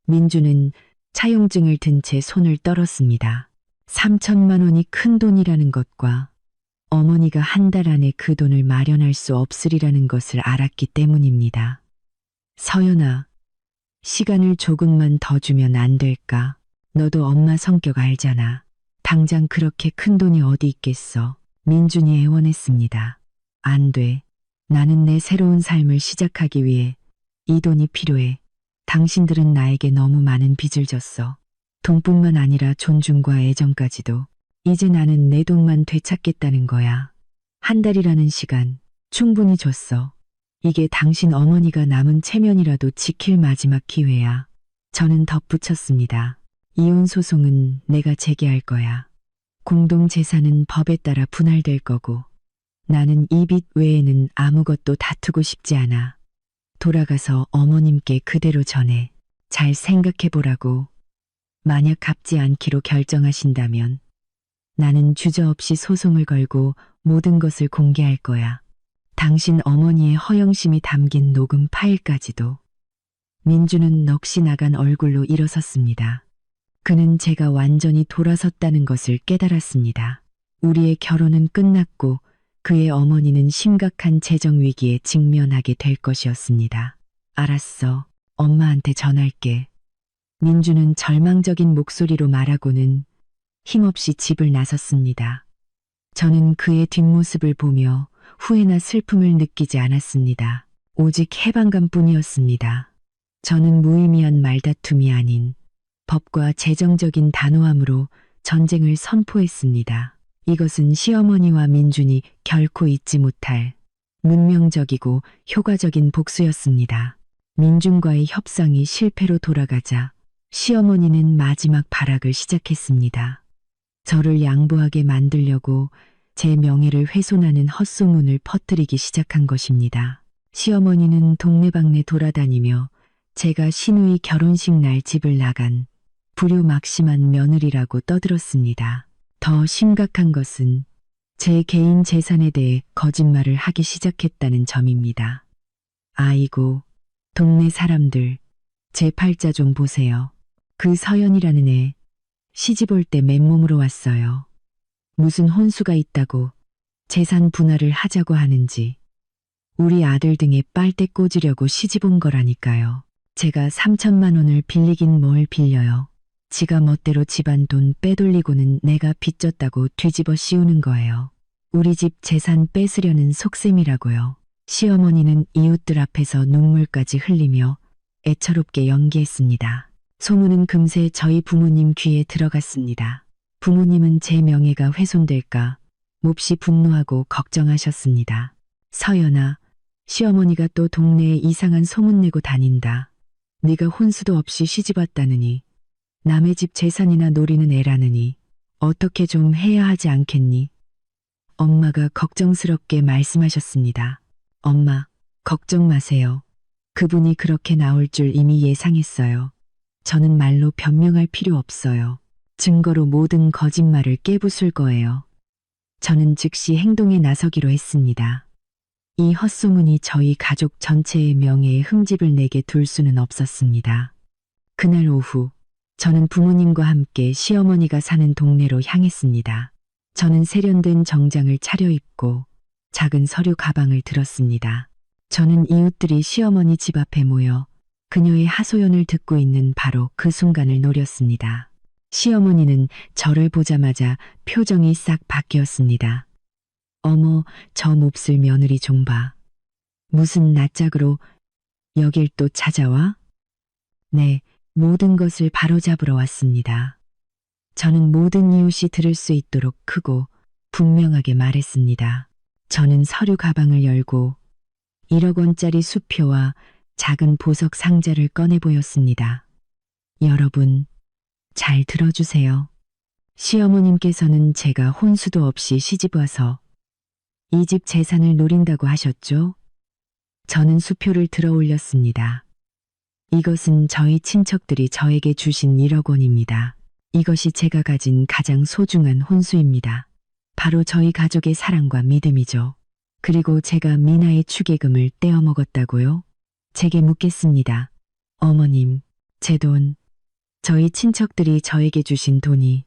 민주는 차용증을 든 채 손을 떨었습니다. 3천만 원이 큰 돈이라는 것과 어머니가 한 달 안에 그 돈을 마련할 수 없으리라는 것을 알았기 때문입니다. 서연아, 시간을 조금만 더 주면 안 될까? 너도 엄마 성격 알잖아. 당장 그렇게 큰 돈이 어디 있겠어. 민준이 애원했습니다. 안 돼. 나는 내 새로운 삶을 시작하기 위해 이 돈이 필요해. 당신들은 나에게 너무 많은 빚을 졌어. 돈뿐만 아니라 존중과 애정까지도. 이제 나는 내 돈만 되찾겠다는 거야. 한 달이라는 시간 충분히 줬어. 이게 당신 어머니가 남은 체면이라도 지킬 마지막 기회야. 저는 덧붙였습니다. 이혼 소송은 내가 제기할 거야. 공동 재산은 법에 따라 분할될 거고 나는 이 빚 외에는 아무것도 다투고 싶지 않아. 돌아가서 어머님께 그대로 전해. 잘 생각해보라고. 만약 갚지 않기로 결정하신다면 나는 주저없이 소송을 걸고 모든 것을 공개할 거야. 당신 어머니의 허영심이 담긴 녹음 파일까지도. 민주는 넋이 나간 얼굴로 일어섰습니다. 그는 제가 완전히 돌아섰다는 것을 깨달았습니다. 우리의 결혼은 끝났고 그의 어머니는 심각한 재정 위기에 직면하게 될 것이었습니다. 알았어. 엄마한테 전할게. 민주는 절망적인 목소리로 말하고는 힘없이 집을 나섰습니다. 저는 그의 뒷모습을 보며 후회나 슬픔을 느끼지 않았습니다. 오직 해방감뿐이었습니다. 저는 무의미한 말다툼이 아닌 법과 재정적인 단호함으로 전쟁을 선포했습니다. 이것은 시어머니와 민준이 결코 잊지 못할 문명적이고 효과적인 복수였습니다. 민준과의 협상이 실패로 돌아가자 시어머니는 마지막 발악을 시작했습니다. 저를 양보하게 만들려고 제 명예를 훼손하는 헛소문을 퍼뜨리기 시작한 것입니다. 시어머니는 동네방네 돌아다니며 제가 시누이 결혼식 날 집을 나간 불효막심한 며느리라고 떠들었습니다. 더 심각한 것은 제 개인 재산에 대해 거짓말을 하기 시작했다는 점입니다. 아이고, 동네 사람들, 제 팔자 좀 보세요. 그 서연이라는 애, 시집 올 때 맨몸으로 왔어요. 무슨 혼수가 있다고 재산 분할을 하자고 하는지. 우리 아들 등에 빨대 꽂으려고 시집 온 거라니까요. 제가 3천만 원을 빌리긴 뭘 빌려요. 지가 멋대로 집안 돈 빼돌리고는 내가 빚졌다고 뒤집어 씌우는 거예요. 우리 집 재산 뺏으려는 속셈이라고요. 시어머니는 이웃들 앞에서 눈물까지 흘리며 애처롭게 연기했습니다. 소문은 금세 저희 부모님 귀에 들어갔습니다. 부모님은 제 명예가 훼손될까 몹시 분노하고 걱정하셨습니다. 서연아, 시어머니가 또 동네에 이상한 소문내고 다닌다. 네가 혼수도 없이 시집왔다느니 남의 집 재산이나 노리는 애라느니 어떻게 좀 해야 하지 않겠니? 엄마가 걱정스럽게 말씀하셨습니다. 엄마, 걱정 마세요. 그분이 그렇게 나올 줄 이미 예상했어요. 저는 말로 변명할 필요 없어요. 증거로 모든 거짓말을 깨부술 거예요. 저는 즉시 행동에 나서기로 했습니다. 이 헛소문이 저희 가족 전체의 명예에 흠집을 내게 둘 수는 없었습니다. 그날 오후, 저는 부모님과 함께 시어머니가 사는 동네로 향했습니다. 저는 세련된 정장을 차려입고 작은 서류 가방을 들었습니다. 저는 이웃들이 시어머니 집 앞에 모여 그녀의 하소연을 듣고 있는 바로 그 순간을 노렸습니다. 시어머니는 저를 보자마자 표정이 싹 바뀌었습니다. 어머, 저 몹쓸 며느리 좀 봐. 무슨 낯짝으로 여길 또 찾아와? 네, 모든 것을 바로잡으러 왔습니다. 저는 모든 이웃이 들을 수 있도록 크고 분명하게 말했습니다. 저는 서류 가방을 열고 1억 원짜리 수표와 작은 보석 상자를 꺼내 보였습니다. 여러분, 잘 들어주세요. 시어머님께서는 제가 혼수도 없이 시집와서 이 집 재산을 노린다고 하셨죠? 저는 수표를 들어 올렸습니다. 이것은 저희 친척들이 저에게 주신 1억 원입니다. 이것이 제가 가진 가장 소중한 혼수입니다. 바로 저희 가족의 사랑과 믿음이죠. 그리고 제가 미나의 축의금을 떼어 먹었다고요? 제게 묻겠습니다. 어머님, 제 돈, 저희 친척들이 저에게 주신 돈이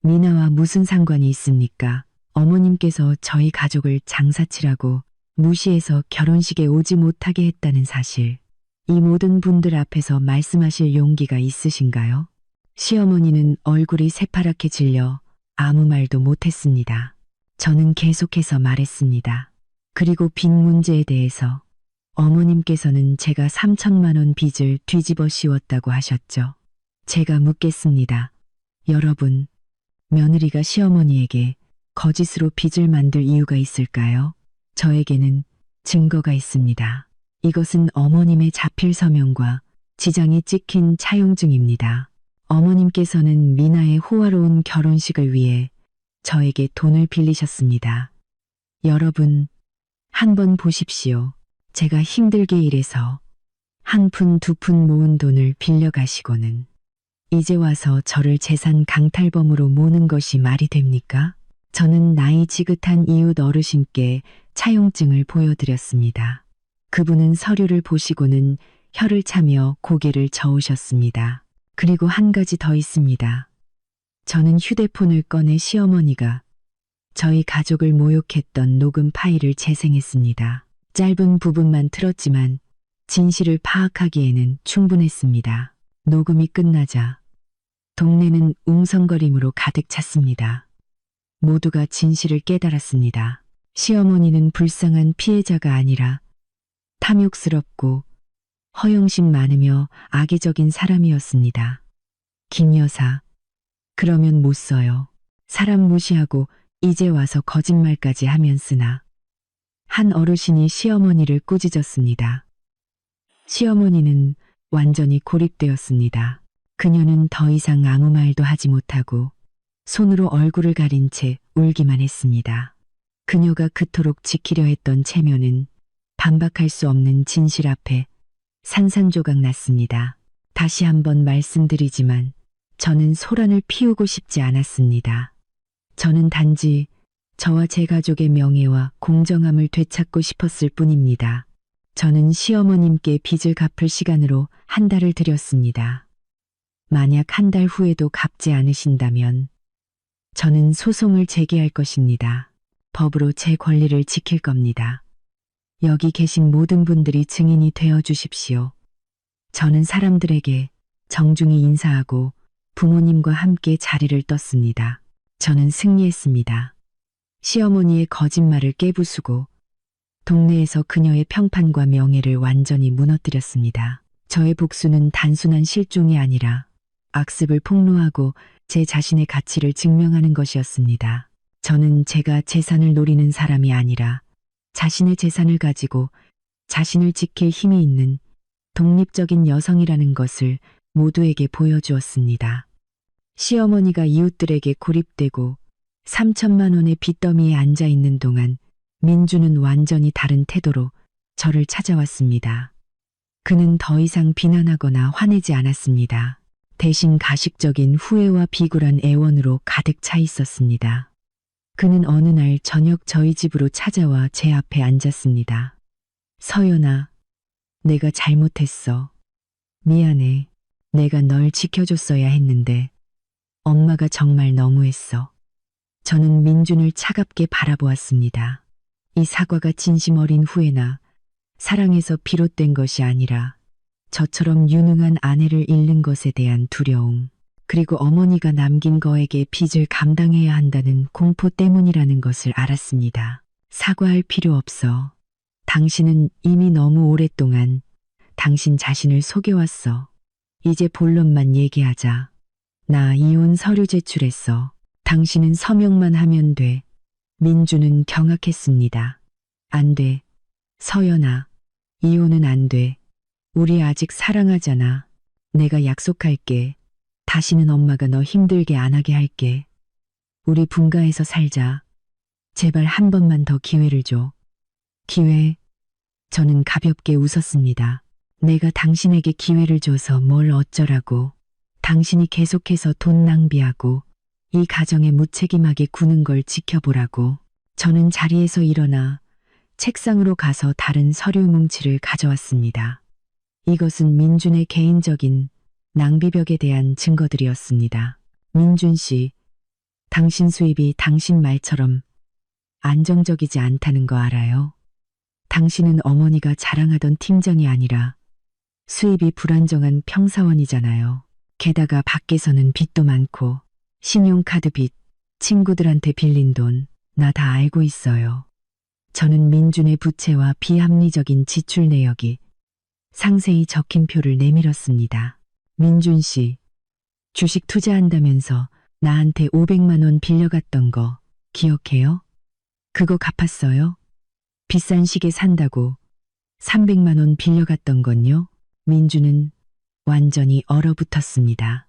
미나와 무슨 상관이 있습니까? 어머님께서 저희 가족을 장사치라고 무시해서 결혼식에 오지 못하게 했다는 사실, 이 모든 분들 앞에서 말씀하실 용기가 있으신가요? 시어머니는 얼굴이 새파랗게 질려 아무 말도 못했습니다. 저는 계속해서 말했습니다. 그리고 빚 문제에 대해서 어머님께서는 제가 3천만 원 빚을 뒤집어 씌웠다고 하셨죠. 제가 묻겠습니다. 여러분, 며느리가 시어머니에게 거짓으로 빚을 만들 이유가 있을까요? 저에게는 증거가 있습니다. 이것은 어머님의 자필 서명과 지장이 찍힌 차용증입니다. 어머님께서는 미나의 호화로운 결혼식을 위해 저에게 돈을 빌리셨습니다. 여러분, 한번 보십시오. 제가 힘들게 일해서 한 푼 두 푼 모은 돈을 빌려가시고는 이제 와서 저를 재산 강탈범으로 모는 것이 말이 됩니까? 저는 나이 지긋한 이웃 어르신께 차용증을 보여드렸습니다. 그분은 서류를 보시고는 혀를 차며 고개를 저으셨습니다. 그리고 한 가지 더 있습니다. 저는 휴대폰을 꺼내 시어머니가 저희 가족을 모욕했던 녹음 파일을 재생했습니다. 짧은 부분만 틀었지만 진실을 파악하기에는 충분했습니다. 녹음이 끝나자 동네는 웅성거림으로 가득 찼습니다. 모두가 진실을 깨달았습니다. 시어머니는 불쌍한 피해자가 아니라 탐욕스럽고 허영심 많으며 악의적인 사람이었습니다. 김 여사, 그러면 못 써요. 사람 무시하고 이제 와서 거짓말까지 하면 쓰나. 한 어르신이 시어머니를 꾸짖었습니다. 시어머니는 완전히 고립되었습니다. 그녀는 더 이상 아무 말도 하지 못하고 손으로 얼굴을 가린 채 울기만 했습니다. 그녀가 그토록 지키려 했던 체면은 반박할 수 없는 진실 앞에 산산조각 났습니다. 다시 한번 말씀드리지만 저는 소란을 피우고 싶지 않았습니다. 저는 단지 저와 제 가족의 명예와 공정함을 되찾고 싶었을 뿐입니다. 저는 시어머님께 빚을 갚을 시간으로 한 달을 드렸습니다. 만약 한 달 후에도 갚지 않으신다면 저는 소송을 제기할 것입니다. 법으로 제 권리를 지킬 겁니다. 여기 계신 모든 분들이 증인이 되어 주십시오. 저는 사람들에게 정중히 인사하고 부모님과 함께 자리를 떴습니다. 저는 승리했습니다. 시어머니의 거짓말을 깨부수고 동네에서 그녀의 평판과 명예를 완전히 무너뜨렸습니다. 저의 복수는 단순한 실종이 아니라 악습을 폭로하고 제 자신의 가치를 증명하는 것이었습니다. 저는 제가 재산을 노리는 사람이 아니라 자신의 재산을 가지고 자신을 지킬 힘이 있는 독립적인 여성이라는 것을 모두에게 보여주었습니다. 시어머니가 이웃들에게 고립되고 3천만 원의 빚더미에 앉아 있는 동안 민주는 완전히 다른 태도로 저를 찾아왔습니다. 그는 더 이상 비난하거나 화내지 않았습니다. 대신 가식적인 후회와 비굴한 애원으로 가득 차 있었습니다. 그는 어느 날 저녁 저희 집으로 찾아와 제 앞에 앉았습니다. 서연아, 내가 잘못했어. 미안해. 내가 널 지켜줬어야 했는데 엄마가 정말 너무했어. 저는 민준을 차갑게 바라보았습니다. 이 사과가 진심 어린 후회나 사랑에서 비롯된 것이 아니라 저처럼 유능한 아내를 잃는 것에 대한 두려움, 그리고 어머니가 남긴 거에게 빚을 감당해야 한다는 공포 때문이라는 것을 알았습니다. 사과할 필요 없어. 당신은 이미 너무 오랫동안 당신 자신을 속여왔어. 이제 본론만 얘기하자. 나 이혼 서류 제출했어. 당신은 서명만 하면 돼. 민주는 경악했습니다. 안 돼. 서연아, 이혼은 안 돼. 우리 아직 사랑하잖아. 내가 약속할게. 다시는 엄마가 너 힘들게 안 하게 할게. 우리 분가해서 살자. 제발 한 번만 더 기회를 줘. 기회? 저는 가볍게 웃었습니다. 내가 당신에게 기회를 줘서 뭘 어쩌라고. 당신이 계속해서 돈 낭비하고 이 가정에 무책임하게 구는 걸 지켜보라고. 저는 자리에서 일어나 책상으로 가서 다른 서류 뭉치를 가져왔습니다. 이것은 민준의 개인적인 낭비벽에 대한 증거들이었습니다. 민준 씨, 당신 수입이 당신 말처럼 안정적이지 않다는 거 알아요? 당신은 어머니가 자랑하던 팀장이 아니라 수입이 불안정한 평사원이잖아요. 게다가 밖에서는 빚도 많고 신용카드 빚, 친구들한테 빌린 돈, 나 다 알고 있어요. 저는 민준의 부채와 비합리적인 지출 내역이 상세히 적힌 표를 내밀었습니다. 민준 씨, 주식 투자한다면서 나한테 500만 원 빌려갔던 거 기억해요? 그거 갚았어요? 비싼 시계 산다고 300만 원 빌려갔던 건요? 민주는 완전히 얼어붙었습니다.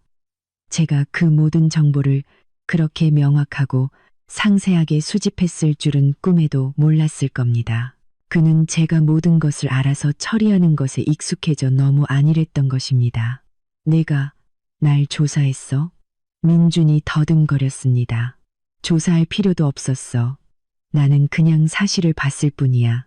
제가 그 모든 정보를 그렇게 명확하고 상세하게 수집했을 줄은 꿈에도 몰랐을 겁니다. 그는 제가 모든 것을 알아서 처리하는 것에 익숙해져 너무 안일했던 것입니다. 내가 날 조사했어? 민준이 더듬거렸습니다. 조사할 필요도 없었어. 나는 그냥 사실을 봤을 뿐이야.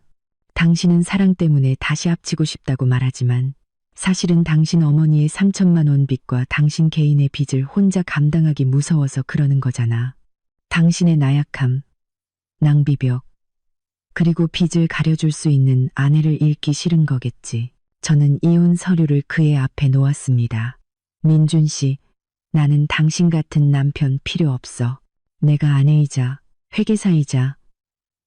당신은 사랑 때문에 다시 합치고 싶다고 말하지만 사실은 당신 어머니의 3천만 원 빚과 당신 개인의 빚을 혼자 감당하기 무서워서 그러는 거잖아. 당신의 나약함, 낭비벽, 그리고 빚을 가려줄 수 있는 아내를 잃기 싫은 거겠지. 저는 이혼 서류를 그의 앞에 놓았습니다. 민준 씨, 나는 당신 같은 남편 필요 없어. 내가 아내이자 회계사이자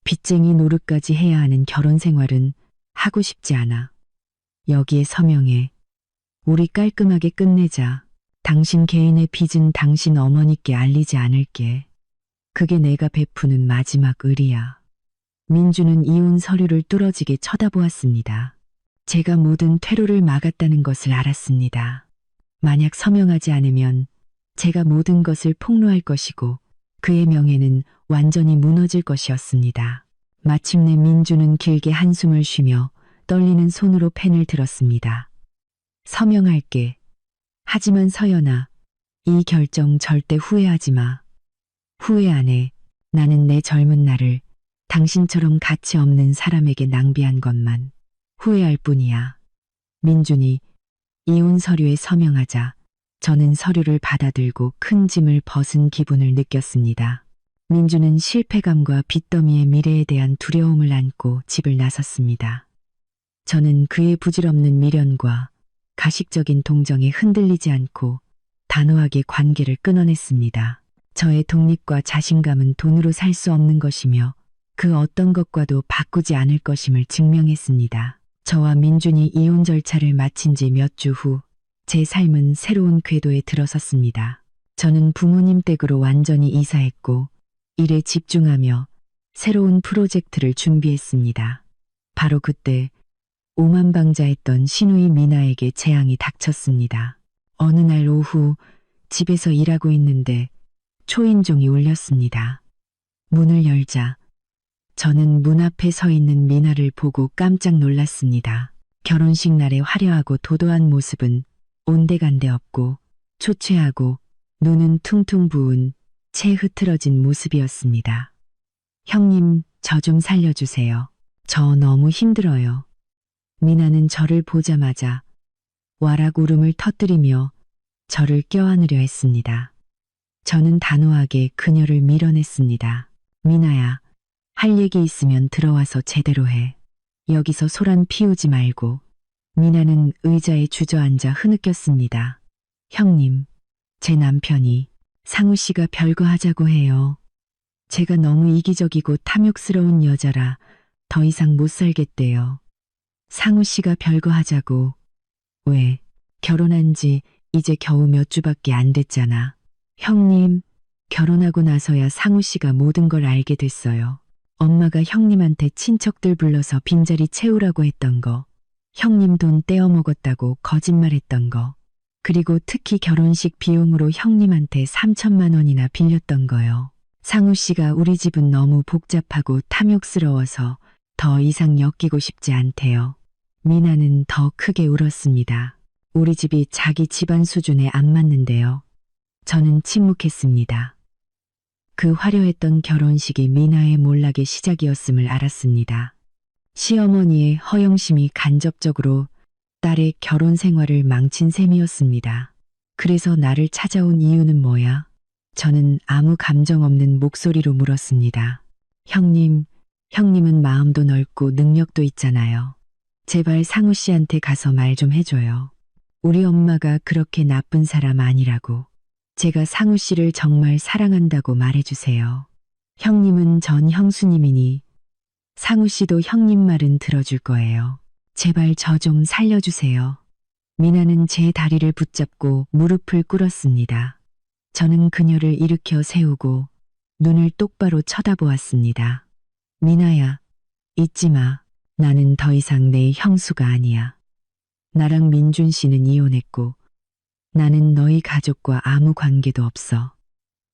빚쟁이 노릇까지 해야 하는 결혼 생활은 하고 싶지 않아. 여기에 서명해. 우리 깔끔하게 끝내자. 당신 개인의 빚은 당신 어머니께 알리지 않을게. 그게 내가 베푸는 마지막 의리야. 민주는 이혼 서류를 뚫어지게 쳐다보았습니다. 제가 모든 퇴로를 막았다는 것을 알았습니다. 만약 서명하지 않으면 제가 모든 것을 폭로할 것이고 그의 명예는 완전히 무너질 것이었습니다. 마침내 민주는 길게 한숨을 쉬며 떨리는 손으로 펜을 들었습니다. 서명할게. 하지만 서연아, 이 결정 절대 후회하지 마. 후회 안 해. 나는 내 젊은 날을 당신처럼 가치 없는 사람에게 낭비한 것만 후회할 뿐이야. 민준이 이혼 서류에 서명하자 저는 서류를 받아들고 큰 짐을 벗은 기분을 느꼈습니다. 민주는 실패감과 빚더미의 미래에 대한 두려움을 안고 집을 나섰습니다. 저는 그의 부질없는 미련과 가식적인 동정에 흔들리지 않고 단호하게 관계를 끊어냈습니다. 저의 독립과 자신감은 돈으로 살 수 없는 것이며 그 어떤 것과도 바꾸지 않을 것임을 증명했습니다. 저와 민준이 이혼 절차를 마친 지 몇 주 후 제 삶은 새로운 궤도에 들어섰습니다. 저는 부모님 댁으로 완전히 이사했고 일에 집중하며 새로운 프로젝트를 준비했습니다. 바로 그때 오만방자했던 시누이 미나에게 재앙이 닥쳤습니다. 어느 날 오후 집에서 일하고 있는데 초인종이 울렸습니다. 문을 열자 저는 문 앞에 서 있는 미나를 보고 깜짝 놀랐습니다. 결혼식 날의 화려하고 도도한 모습은 온데간데 없고 초췌하고 눈은 퉁퉁 부은 채 흐트러진 모습이었습니다. 형님, 저 좀 살려주세요. 저 너무 힘들어요. 미나는 저를 보자마자 와락 울음을 터뜨리며 저를 껴안으려 했습니다. 저는 단호하게 그녀를 밀어냈습니다. 미나야, 할 얘기 있으면 들어와서 제대로 해. 여기서 소란 피우지 말고. 미나는 의자에 주저앉아 흐느꼈습니다. 형님, 제 남편이 상우 씨가 별거 하자고 해요. 제가 너무 이기적이고 탐욕스러운 여자라 더 이상 못 살겠대요. 상우 씨가 별거 하자고. 왜? 결혼한 지 이제 겨우 몇 주밖에 안 됐잖아. 형님, 결혼하고 나서야 상우 씨가 모든 걸 알게 됐어요. 엄마가 형님한테 친척들 불러서 빈자리 채우라고 했던 거, 형님 돈 떼어 먹었다고 거짓말했던 거, 그리고 특히 결혼식 비용으로 형님한테 3천만 원이나 빌렸던 거요. 상우 씨가 우리 집은 너무 복잡하고 탐욕스러워서 더 이상 엮이고 싶지 않대요. 미나는 더 크게 울었습니다. 우리 집이 자기 집안 수준에 안 맞는데요. 저는 침묵했습니다. 그 화려했던 결혼식이 미나의 몰락의 시작이었음을 알았습니다. 시어머니의 허영심이 간접적으로 딸의 결혼 생활을 망친 셈이었습니다. 그래서 나를 찾아온 이유는 뭐야? 저는 아무 감정 없는 목소리로 물었습니다. 형님, 형님은 마음도 넓고 능력도 있잖아요. 제발 상우 씨한테 가서 말 좀 해줘요. 우리 엄마가 그렇게 나쁜 사람 아니라고. 제가 상우 씨를 정말 사랑한다고 말해주세요. 형님은 전 형수님이니 상우 씨도 형님 말은 들어줄 거예요. 제발 저 좀 살려주세요. 미나는 제 다리를 붙잡고 무릎을 꿇었습니다. 저는 그녀를 일으켜 세우고 눈을 똑바로 쳐다보았습니다. 미나야, 잊지 마. 나는 더 이상 내 형수가 아니야. 나랑 민준 씨는 이혼했고 나는 너희 가족과 아무 관계도 없어.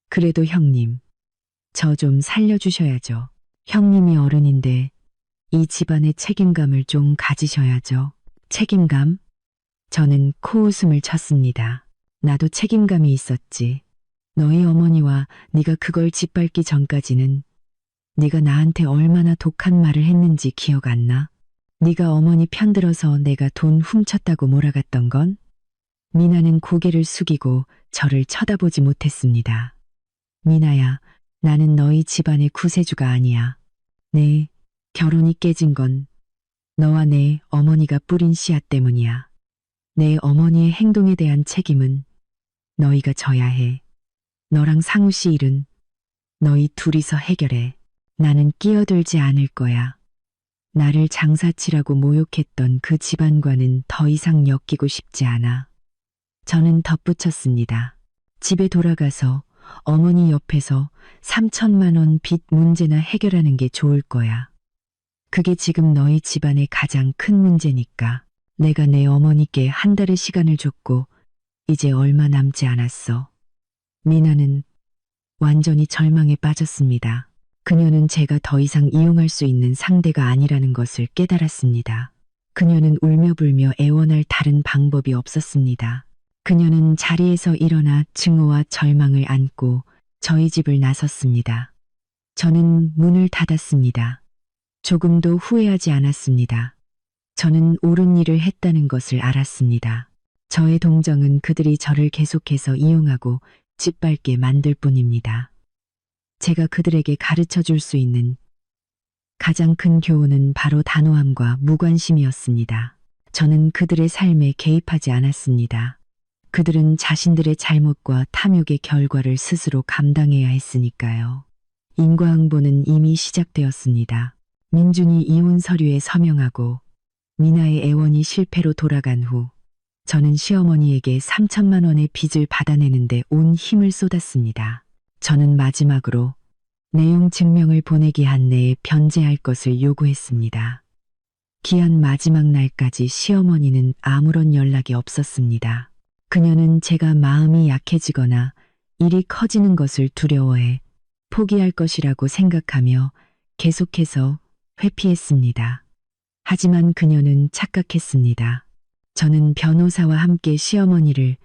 그래도 형님, 저 좀 살려주셔야죠. 형님이 어른인데 이 집안의 책임감을 좀 가지셔야죠. 책임감? 저는 코웃음을 쳤습니다. 나도 책임감이 있었지. 너희 어머니와 네가 그걸 짓밟기 전까지는 네가 나한테 얼마나 독한 말을 했는지 기억 안 나? 네가 어머니 편들어서 내가 돈 훔쳤다고 몰아갔던 건? 미나는 고개를 숙이고 저를 쳐다보지 못했습니다. 미나야, 나는 너희 집안의 구세주가 아니야. 네, 결혼이 깨진 건 너와 내 어머니가 뿌린 씨앗 때문이야. 내 어머니의 행동에 대한 책임은 너희가 져야 해. 너랑 상우 씨 일은 너희 둘이서 해결해. 나는 끼어들지 않을 거야. 나를 장사치라고 모욕했던 그 집안과는 더 이상 엮이고 싶지 않아. 저는 덧붙였습니다. 집에 돌아가서 어머니 옆에서 3천만 원 빚 문제나 해결하는 게 좋을 거야. 그게 지금 너희 집안의 가장 큰 문제니까. 내가 내 어머니께 한 달의 시간을 줬고 이제 얼마 남지 않았어. 미나는 완전히 절망에 빠졌습니다. 그녀는 제가 더 이상 이용할 수 있는 상대가 아니라는 것을 깨달았습니다. 그녀는 울며 불며 애원할 다른 방법이 없었습니다. 그녀는 자리에서 일어나 증오와 절망을 안고 저희 집을 나섰습니다. 저는 문을 닫았습니다. 조금도 후회하지 않았습니다. 저는 옳은 일을 했다는 것을 알았습니다. 저의 동정은 그들이 저를 계속해서 이용하고 짓밟게 만들 뿐입니다. 제가 그들에게 가르쳐 줄 수 있는 가장 큰 교훈은 바로 단호함과 무관심이었습니다. 저는 그들의 삶에 개입하지 않았습니다. 그들은 자신들의 잘못과 탐욕의 결과를 스스로 감당해야 했으니까요. 인과응보는 이미 시작되었습니다. 민준이 이혼 서류에 서명하고 미나의 애원이 실패로 돌아간 후 저는 시어머니에게 3천만 원의 빚을 받아내는데 온 힘을 쏟았습니다. 저는 마지막으로 내용 증명을 보내기 한 내에 변제할 것을 요구했습니다. 기한 마지막 날까지 시어머니는 아무런 연락이 없었습니다. 그녀는 제가 마음이 약해지거나 일이 커지는 것을 두려워해 포기할 것이라고 생각하며 계속해서 회피했습니다. 하지만 그녀는 착각했습니다. 저는 변호사와 함께 시어머니를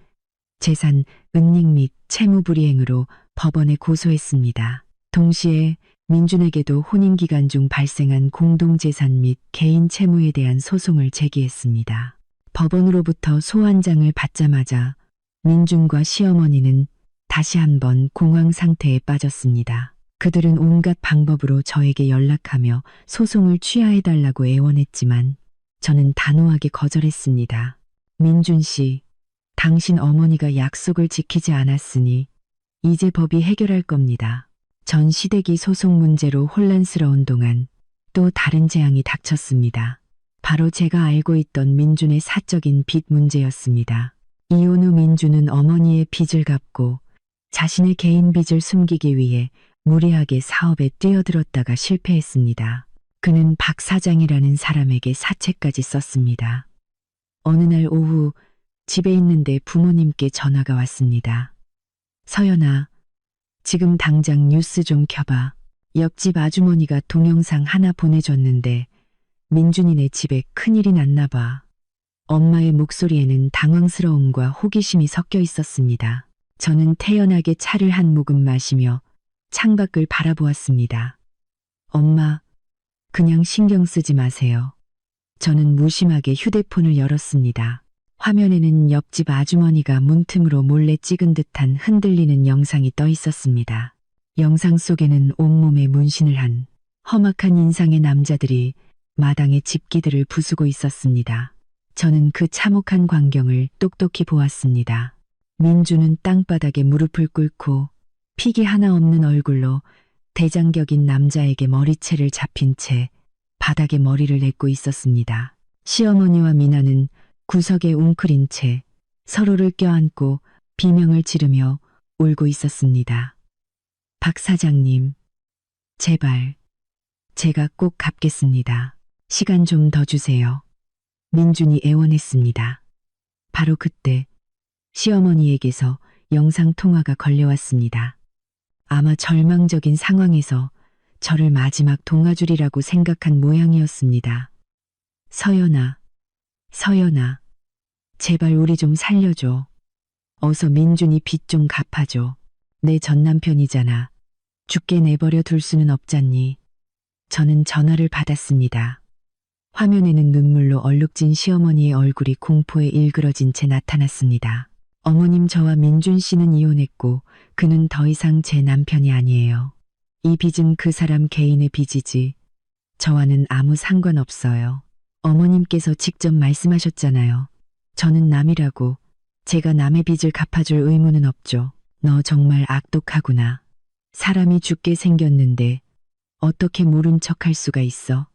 재산, 은닉 및 채무불이행으로 법원에 고소했습니다. 동시에 민준에게도 혼인기간 중 발생한 공동재산 및 개인 채무에 대한 소송을 제기했습니다. 법원으로부터 소환장을 받자마자 민준과 시어머니는 다시 한번 공황 상태에 빠졌습니다. 그들은 온갖 방법으로 저에게 연락하며 소송을 취하해달라고 애원했지만 저는 단호하게 거절했습니다. 민준 씨, 당신 어머니가 약속을 지키지 않았으니 이제 법이 해결할 겁니다. 전 시댁이 소송 문제로 혼란스러운 동안 또 다른 재앙이 닥쳤습니다. 바로 제가 알고 있던 민준의 사적인 빚 문제였습니다. 이혼 후 민준은 어머니의 빚을 갚고 자신의 개인 빚을 숨기기 위해 무리하게 사업에 뛰어들었다가 실패했습니다. 그는 박 사장이라는 사람에게 사채까지 썼습니다. 어느 날 오후 집에 있는데 부모님께 전화가 왔습니다. 서연아, 지금 당장 뉴스 좀 켜봐. 옆집 아주머니가 동영상 하나 보내줬는데 민준이네 집에 큰일이 났나 봐. 엄마의 목소리에는 당황스러움과 호기심이 섞여 있었습니다. 저는 태연하게 차를 한 모금 마시며 창밖을 바라보았습니다. 엄마, 그냥 신경 쓰지 마세요. 저는 무심하게 휴대폰을 열었습니다. 화면에는 옆집 아주머니가 문틈으로 몰래 찍은 듯한 흔들리는 영상이 떠 있었습니다. 영상 속에는 온몸에 문신을 한 험악한 인상의 남자들이 마당에 집기들을 부수고 있었습니다. 저는 그 참혹한 광경을 똑똑히 보았습니다. 민주는 땅바닥에 무릎을 꿇고 픽이 하나 없는 얼굴로 대장격인 남자에게 머리채를 잡힌 채 바닥에 머리를 냅고 있었습니다. 시어머니와 미나는 구석에 웅크린 채 서로를 껴안고 비명을 지르며 울고 있었습니다. 박 사장님, 제발, 제가 꼭 갚겠습니다. 시간 좀 더 주세요. 민준이 애원했습니다. 바로 그때 시어머니에게서 영상통화가 걸려왔습니다. 아마 절망적인 상황에서 저를 마지막 동아줄이라고 생각한 모양이었습니다. 서연아, 서연아, 제발 우리 좀 살려줘. 어서 민준이 빚 좀 갚아줘. 내 전남편이잖아. 죽게 내버려 둘 수는 없잖니. 저는 전화를 받았습니다. 화면에는 눈물로 얼룩진 시어머니의 얼굴이 공포에 일그러진 채 나타났습니다. 어머님, 저와 민준 씨는 이혼했고 그는 더 이상 제 남편이 아니에요. 이 빚은 그 사람 개인의 빚이지 저와는 아무 상관없어요. 어머님께서 직접 말씀하셨잖아요. 저는 남이라고 제가 남의 빚을 갚아줄 의무는 없죠. 너 정말 악독하구나. 사람이 죽게 생겼는데 어떻게 모른 척할 수가 있어?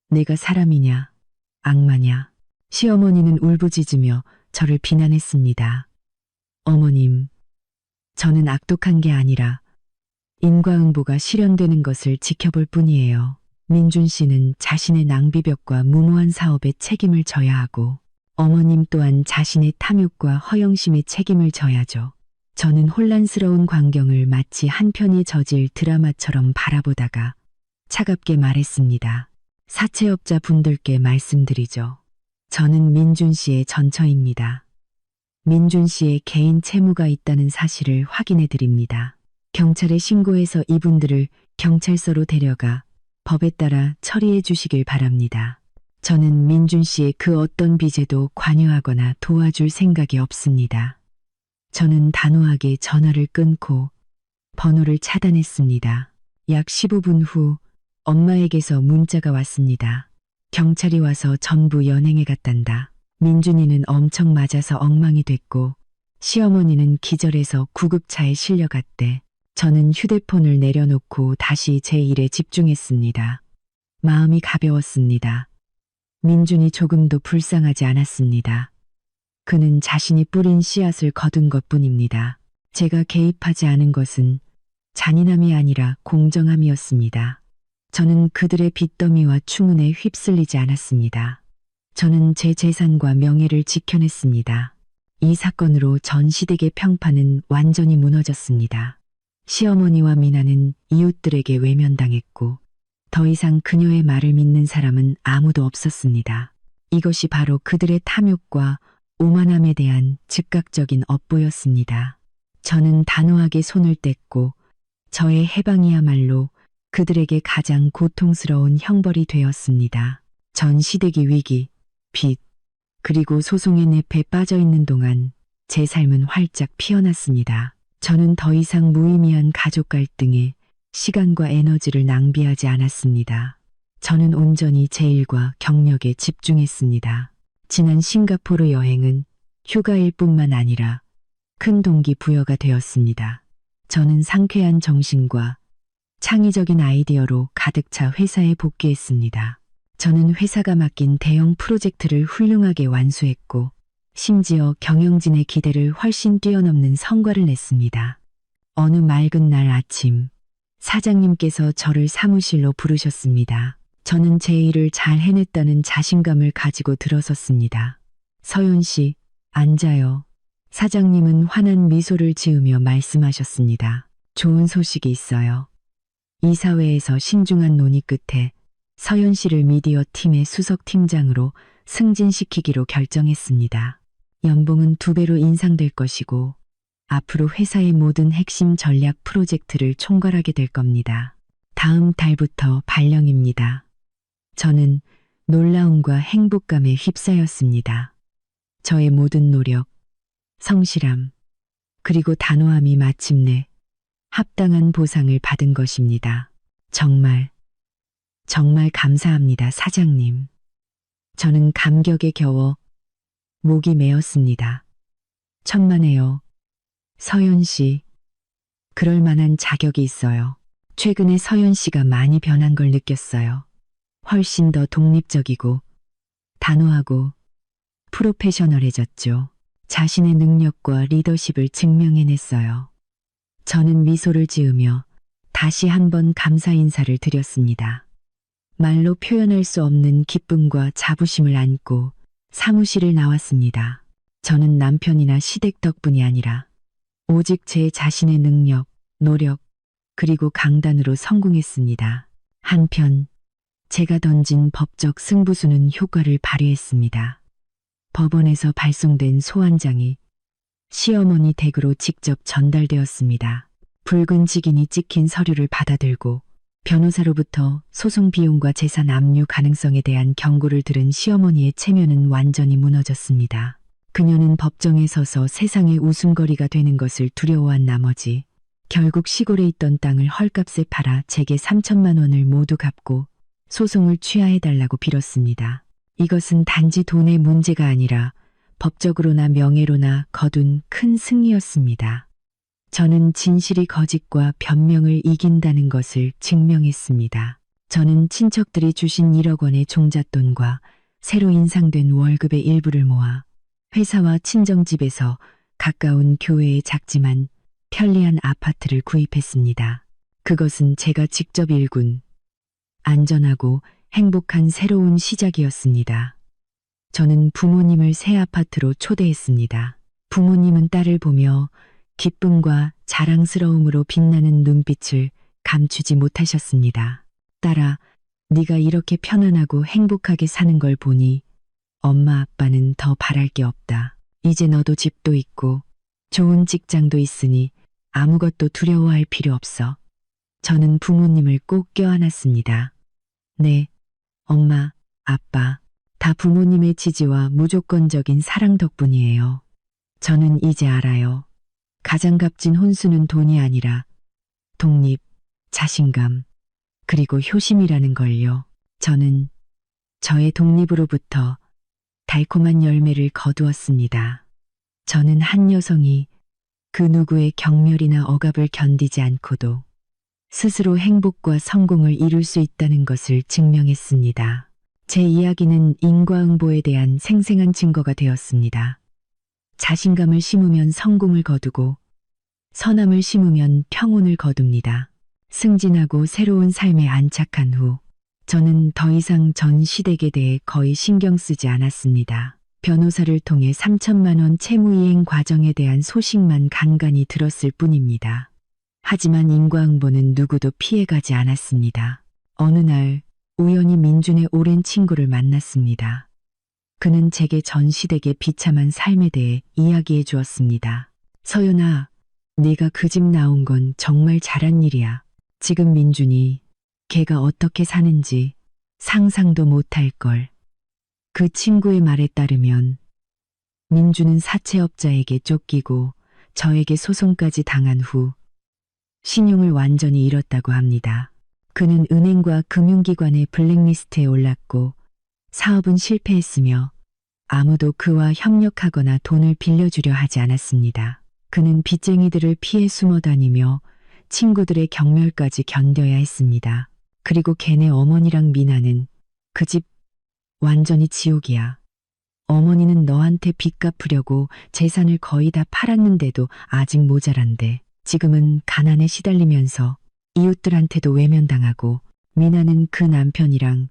내가 사람이냐, 악마냐. 시어머니는 울부짖으며 저를 비난했습니다. 어머님, 저는 악독한 게 아니라 인과응보가 실현되는 것을 지켜볼 뿐이에요. 민준 씨는 자신의 낭비벽과 무모한 사업에 책임을 져야 하고 어머님 또한 자신의 탐욕과 허영심에 책임을 져야죠. 저는 혼란스러운 광경을 마치 한 편이 저질 드라마처럼 바라보다가 차갑게 말했습니다. 사채업자 분들께 말씀드리죠. 저는 민준 씨의 전처입니다. 민준 씨의 개인 채무가 있다는 사실을 확인해 드립니다. 경찰에 신고해서 이분들을 경찰서로 데려가 법에 따라 처리해 주시길 바랍니다. 저는 민준 씨의 그 어떤 빚에도 관여하거나 도와줄 생각이 없습니다. 저는 단호하게 전화를 끊고 번호를 차단했습니다. 약 15분 후 엄마에게서 문자가 왔습니다. 경찰이 와서 전부 연행해 갔단다. 민준이는 엄청 맞아서 엉망이 됐고 시어머니는 기절해서 구급차에 실려갔대. 저는 휴대폰을 내려놓고 다시 제 일에 집중했습니다. 마음이 가벼웠습니다. 민준이 조금도 불쌍하지 않았습니다. 그는 자신이 뿌린 씨앗을 거둔 것뿐입니다. 제가 개입하지 않은 것은 잔인함이 아니라 공정함이었습니다. 저는 그들의 빚더미와 추문에 휩쓸리지 않았습니다. 저는 제 재산과 명예를 지켜냈습니다. 이 사건으로 전 시댁의 평판은 완전히 무너졌습니다. 시어머니와 미나는 이웃들에게 외면당했고 더 이상 그녀의 말을 믿는 사람은 아무도 없었습니다. 이것이 바로 그들의 탐욕과 오만함에 대한 즉각적인 업보였습니다. 저는 단호하게 손을 뗐고 저의 해방이야말로 그들에게 가장 고통스러운 형벌이 되었습니다. 전 시댁이 위기, 빚, 그리고 소송의 늪에 빠져 있는 동안 제 삶은 활짝 피어났습니다. 저는 더 이상 무의미한 가족 갈등에 시간과 에너지를 낭비하지 않았습니다. 저는 온전히 제 일과 경력에 집중했습니다. 지난 싱가포르 여행은 휴가일 뿐만 아니라 큰 동기부여가 되었습니다. 저는 상쾌한 정신과 창의적인 아이디어로 가득 차 회사에 복귀했습니다. 저는 회사가 맡긴 대형 프로젝트를 훌륭하게 완수했고 심지어 경영진의 기대를 훨씬 뛰어넘는 성과를 냈습니다. 어느 맑은 날 아침 사장님께서 저를 사무실로 부르셨습니다. 저는 제 일을 잘 해냈다는 자신감을 가지고 들어섰습니다. 서연 씨, 앉아요. 사장님은 환한 미소를 지으며 말씀하셨습니다. 좋은 소식이 있어요. 이사회에서 신중한 논의 끝에 서연 씨를 미디어 팀의 수석 팀장으로 승진시키기로 결정했습니다. 연봉은 2배로 인상될 것이고 앞으로 회사의 모든 핵심 전략 프로젝트를 총괄하게 될 겁니다. 다음 달부터 발령입니다. 저는 놀라움과 행복감에 휩싸였습니다. 저의 모든 노력, 성실함, 그리고 단호함이 마침내 합당한 보상을 받은 것입니다. 정말 감사합니다, 사장님. 저는 감격에 겨워 목이 메었습니다. 천만에요. 서연 씨, 그럴 만한 자격이 있어요. 최근에 서연 씨가 많이 변한 걸 느꼈어요. 훨씬 더 독립적이고 단호하고 프로페셔널해졌죠. 자신의 능력과 리더십을 증명해냈어요. 저는 미소를 지으며 다시 한번 감사 인사를 드렸습니다. 말로 표현할 수 없는 기쁨과 자부심을 안고 사무실을 나왔습니다. 저는 남편이나 시댁 덕분이 아니라 오직 제 자신의 능력, 노력, 그리고 강단으로 성공했습니다. 한편 제가 던진 법적 승부수는 효과를 발휘했습니다. 법원에서 발송된 소환장이 시어머니 댁으로 직접 전달되었습니다. 붉은 직인이 찍힌 서류를 받아들고 변호사로부터 소송 비용과 재산 압류 가능성에 대한 경고를 들은 시어머니의 체면은 완전히 무너졌습니다. 그녀는 법정에 서서 세상의 웃음거리가 되는 것을 두려워한 나머지 결국 시골에 있던 땅을 헐값에 팔아 제게 3천만 원을 모두 갚고 소송을 취하해달라고 빌었습니다. 이것은 단지 돈의 문제가 아니라 법적으로나 명예로나 거둔 큰 승리였습니다. 저는 진실이 거짓과 변명을 이긴다는 것을 증명했습니다. 저는 친척들이 주신 1억 원의 종잣돈과 새로 인상된 월급의 일부를 모아 회사와 친정집에서 가까운 교회의 작지만 편리한 아파트를 구입했습니다. 그것은 제가 직접 일군 안전하고 행복한 새로운 시작이었습니다. 저는 부모님을 새 아파트로 초대했습니다. 부모님은 딸을 보며 기쁨과 자랑스러움으로 빛나는 눈빛을 감추지 못하셨습니다. 딸아, 네가 이렇게 편안하고 행복하게 사는 걸 보니 엄마 아빠는 더 바랄 게 없다. 이제 너도 집도 있고 좋은 직장도 있으니 아무것도 두려워할 필요 없어. 저는 부모님을 꼭 껴안았습니다. 네, 엄마, 아빠, 다 부모님의 지지와 무조건적인 사랑 덕분이에요. 저는 이제 알아요. 가장 값진 혼수는 돈이 아니라 독립, 자신감, 그리고 효심이라는 걸요. 저는 저의 독립으로부터 달콤한 열매를 거두었습니다. 저는 한 여성이 그 누구의 경멸이나 억압을 견디지 않고도 스스로 행복과 성공을 이룰 수 있다는 것을 증명했습니다. 제 이야기는 인과응보에 대한 생생한 증거가 되었습니다. 자신감을 심으면 성공을 거두고 선함을 심으면 평온을 거둡니다. 승진하고 새로운 삶에 안착한 후 저는 더 이상 전 시댁에 대해 거의 신경 쓰지 않았습니다. 변호사를 통해 3천만 원 채무이행 과정에 대한 소식만 간간히 들었을 뿐입니다. 하지만 인과응보는 누구도 피해가지 않았습니다. 어느 날 우연히 민준의 오랜 친구를 만났습니다. 그는 제게 전 시댁의 비참한 삶에 대해 이야기해 주었습니다. 서연아, 네가 그 집 나온 건 정말 잘한 일이야. 지금 민준이 걔가 어떻게 사는지 상상도 못할 걸. 그 친구의 말에 따르면 민준은 사채업자에게 쫓기고 저에게 소송까지 당한 후 신용을 완전히 잃었다고 합니다. 그는 은행과 금융기관의 블랙리스트에 올랐고 사업은 실패했으며 아무도 그와 협력하거나 돈을 빌려주려 하지 않았습니다. 그는 빚쟁이들을 피해 숨어 다니며 친구들의 경멸까지 견뎌야 했습니다. 그리고 걔네 어머니랑 미나는 그 집 완전히 지옥이야. 어머니는 너한테 빚 갚으려고 재산을 거의 다 팔았는데도 아직 모자란데 지금은 가난에 시달리면서 이웃들한테도 외면당하고 미나는 그 남편이랑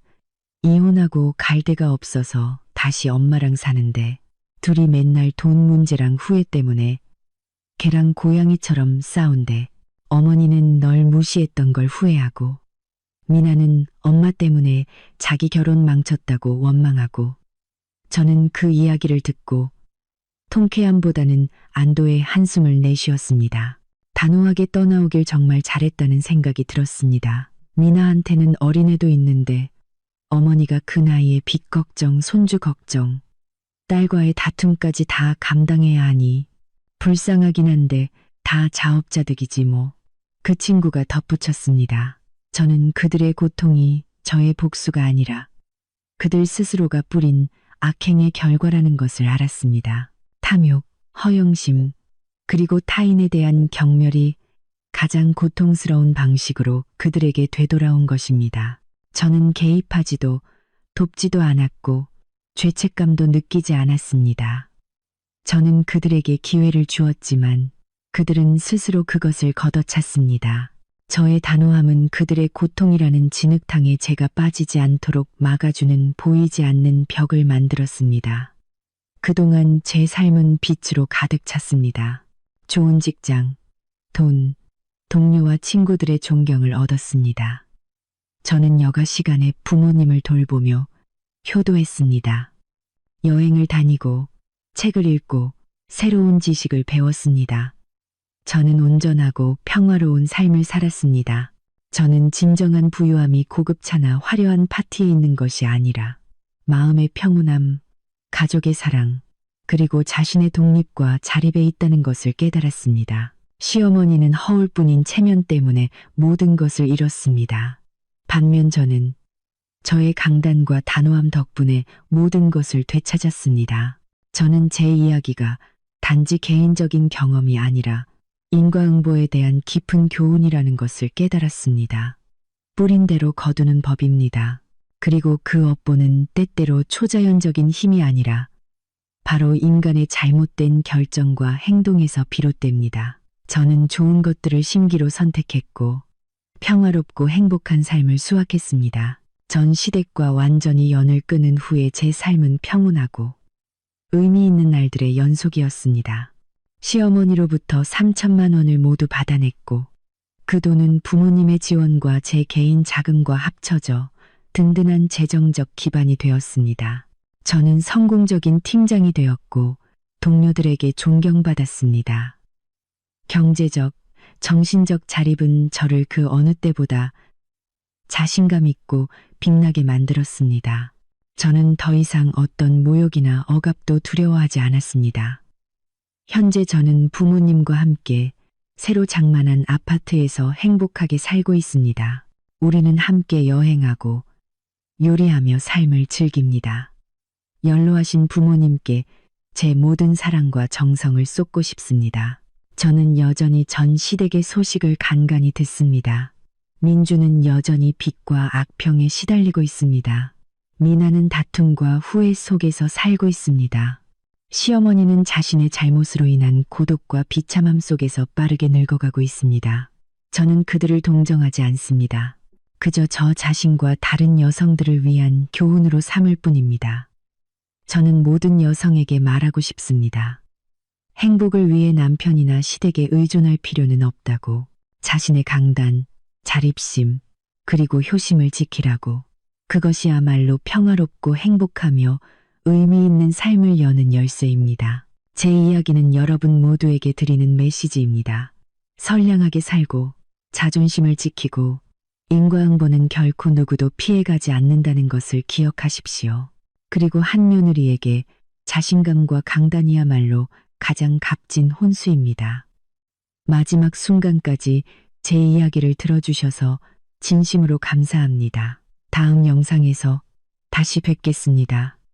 이혼하고 갈 데가 없어서 다시 엄마랑 사는데 둘이 맨날 돈 문제랑 후회 때문에 걔랑 고양이처럼 싸운대. 어머니는 널 무시했던 걸 후회하고 미나는 엄마 때문에 자기 결혼 망쳤다고 원망하고 저는 그 이야기를 듣고 통쾌함보다는 안도의 한숨을 내쉬었습니다. 단호하게 떠나오길 정말 잘했다는 생각이 들었습니다. 미나한테는 어린애도 있는데 어머니가 그 나이에 빚 걱정, 손주 걱정, 딸과의 다툼까지 다 감당해야 하니 불쌍하긴 한데 다 자업자득이지 뭐. 그 친구가 덧붙였습니다. 저는 그들의 고통이 저의 복수가 아니라 그들 스스로가 뿌린 악행의 결과라는 것을 알았습니다. 탐욕, 허영심, 그리고 타인에 대한 경멸이 가장 고통스러운 방식으로 그들에게 되돌아온 것입니다. 저는 개입하지도 돕지도 않았고 죄책감도 느끼지 않았습니다. 저는 그들에게 기회를 주었지만 그들은 스스로 그것을 걷어찼습니다. 저의 단호함은 그들의 고통이라는 진흙탕에 제가 빠지지 않도록 막아주는 보이지 않는 벽을 만들었습니다. 그동안 제 삶은 빛으로 가득 찼습니다. 좋은 직장, 돈, 동료와 친구들의 존경을 얻었습니다. 저는 여가 시간에 부모님을 돌보며 효도했습니다. 여행을 다니고 책을 읽고 새로운 지식을 배웠습니다. 저는 온전하고 평화로운 삶을 살았습니다. 저는 진정한 부유함이 고급차나 화려한 파티에 있는 것이 아니라 마음의 평온함, 가족의 사랑, 그리고 자신의 독립과 자립에 있다는 것을 깨달았습니다. 시어머니는 허울뿐인 체면 때문에 모든 것을 잃었습니다. 반면 저는 저의 강단과 단호함 덕분에 모든 것을 되찾았습니다. 저는 제 이야기가 단지 개인적인 경험이 아니라 인과응보에 대한 깊은 교훈이라는 것을 깨달았습니다. 뿌린 대로 거두는 법입니다. 그리고 그 업보는 때때로 초자연적인 힘이 아니라 바로 인간의 잘못된 결정과 행동에서 비롯됩니다. 저는 좋은 것들을 심기로 선택했고 평화롭고 행복한 삶을 수확했습니다. 전 시댁과 완전히 연을 끊은 후에 제 삶은 평온하고 의미 있는 날들의 연속이었습니다. 시어머니로부터 3천만 원을 모두 받아냈고 그 돈은 부모님의 지원과 제 개인 자금과 합쳐져 든든한 재정적 기반이 되었습니다. 저는 성공적인 팀장이 되었고 동료들에게 존경받았습니다. 경제적, 정신적 자립은 저를 그 어느 때보다 자신감 있고 빛나게 만들었습니다. 저는 더 이상 어떤 모욕이나 억압도 두려워하지 않았습니다. 현재 저는 부모님과 함께 새로 장만한 아파트에서 행복하게 살고 있습니다. 우리는 함께 여행하고 요리하며 삶을 즐깁니다. 연로하신 부모님께 제 모든 사랑과 정성을 쏟고 싶습니다. 저는 여전히 전 시댁의 소식을 간간히 듣습니다. 민주는 여전히 빚과 악평에 시달리고 있습니다. 미나는 다툼과 후회 속에서 살고 있습니다. 시어머니는 자신의 잘못으로 인한 고독과 비참함 속에서 빠르게 늙어가고 있습니다. 저는 그들을 동정하지 않습니다. 그저 저 자신과 다른 여성들을 위한 교훈으로 삼을 뿐입니다. 저는 모든 여성에게 말하고 싶습니다. 행복을 위해 남편이나 시댁에 의존할 필요는 없다고. 자신의 강단, 자립심, 그리고 효심을 지키라고. 그것이야말로 평화롭고 행복하며 의미 있는 삶을 여는 열쇠입니다. 제 이야기는 여러분 모두에게 드리는 메시지입니다. 선량하게 살고 자존심을 지키고 인과응보는 결코 누구도 피해가지 않는다는 것을 기억하십시오. 그리고 한 며느리에게 자신감과 강단이야말로 가장 값진 혼수입니다. 마지막 순간까지 제 이야기를 들어주셔서 진심으로 감사합니다. 다음 영상에서 다시 뵙겠습니다.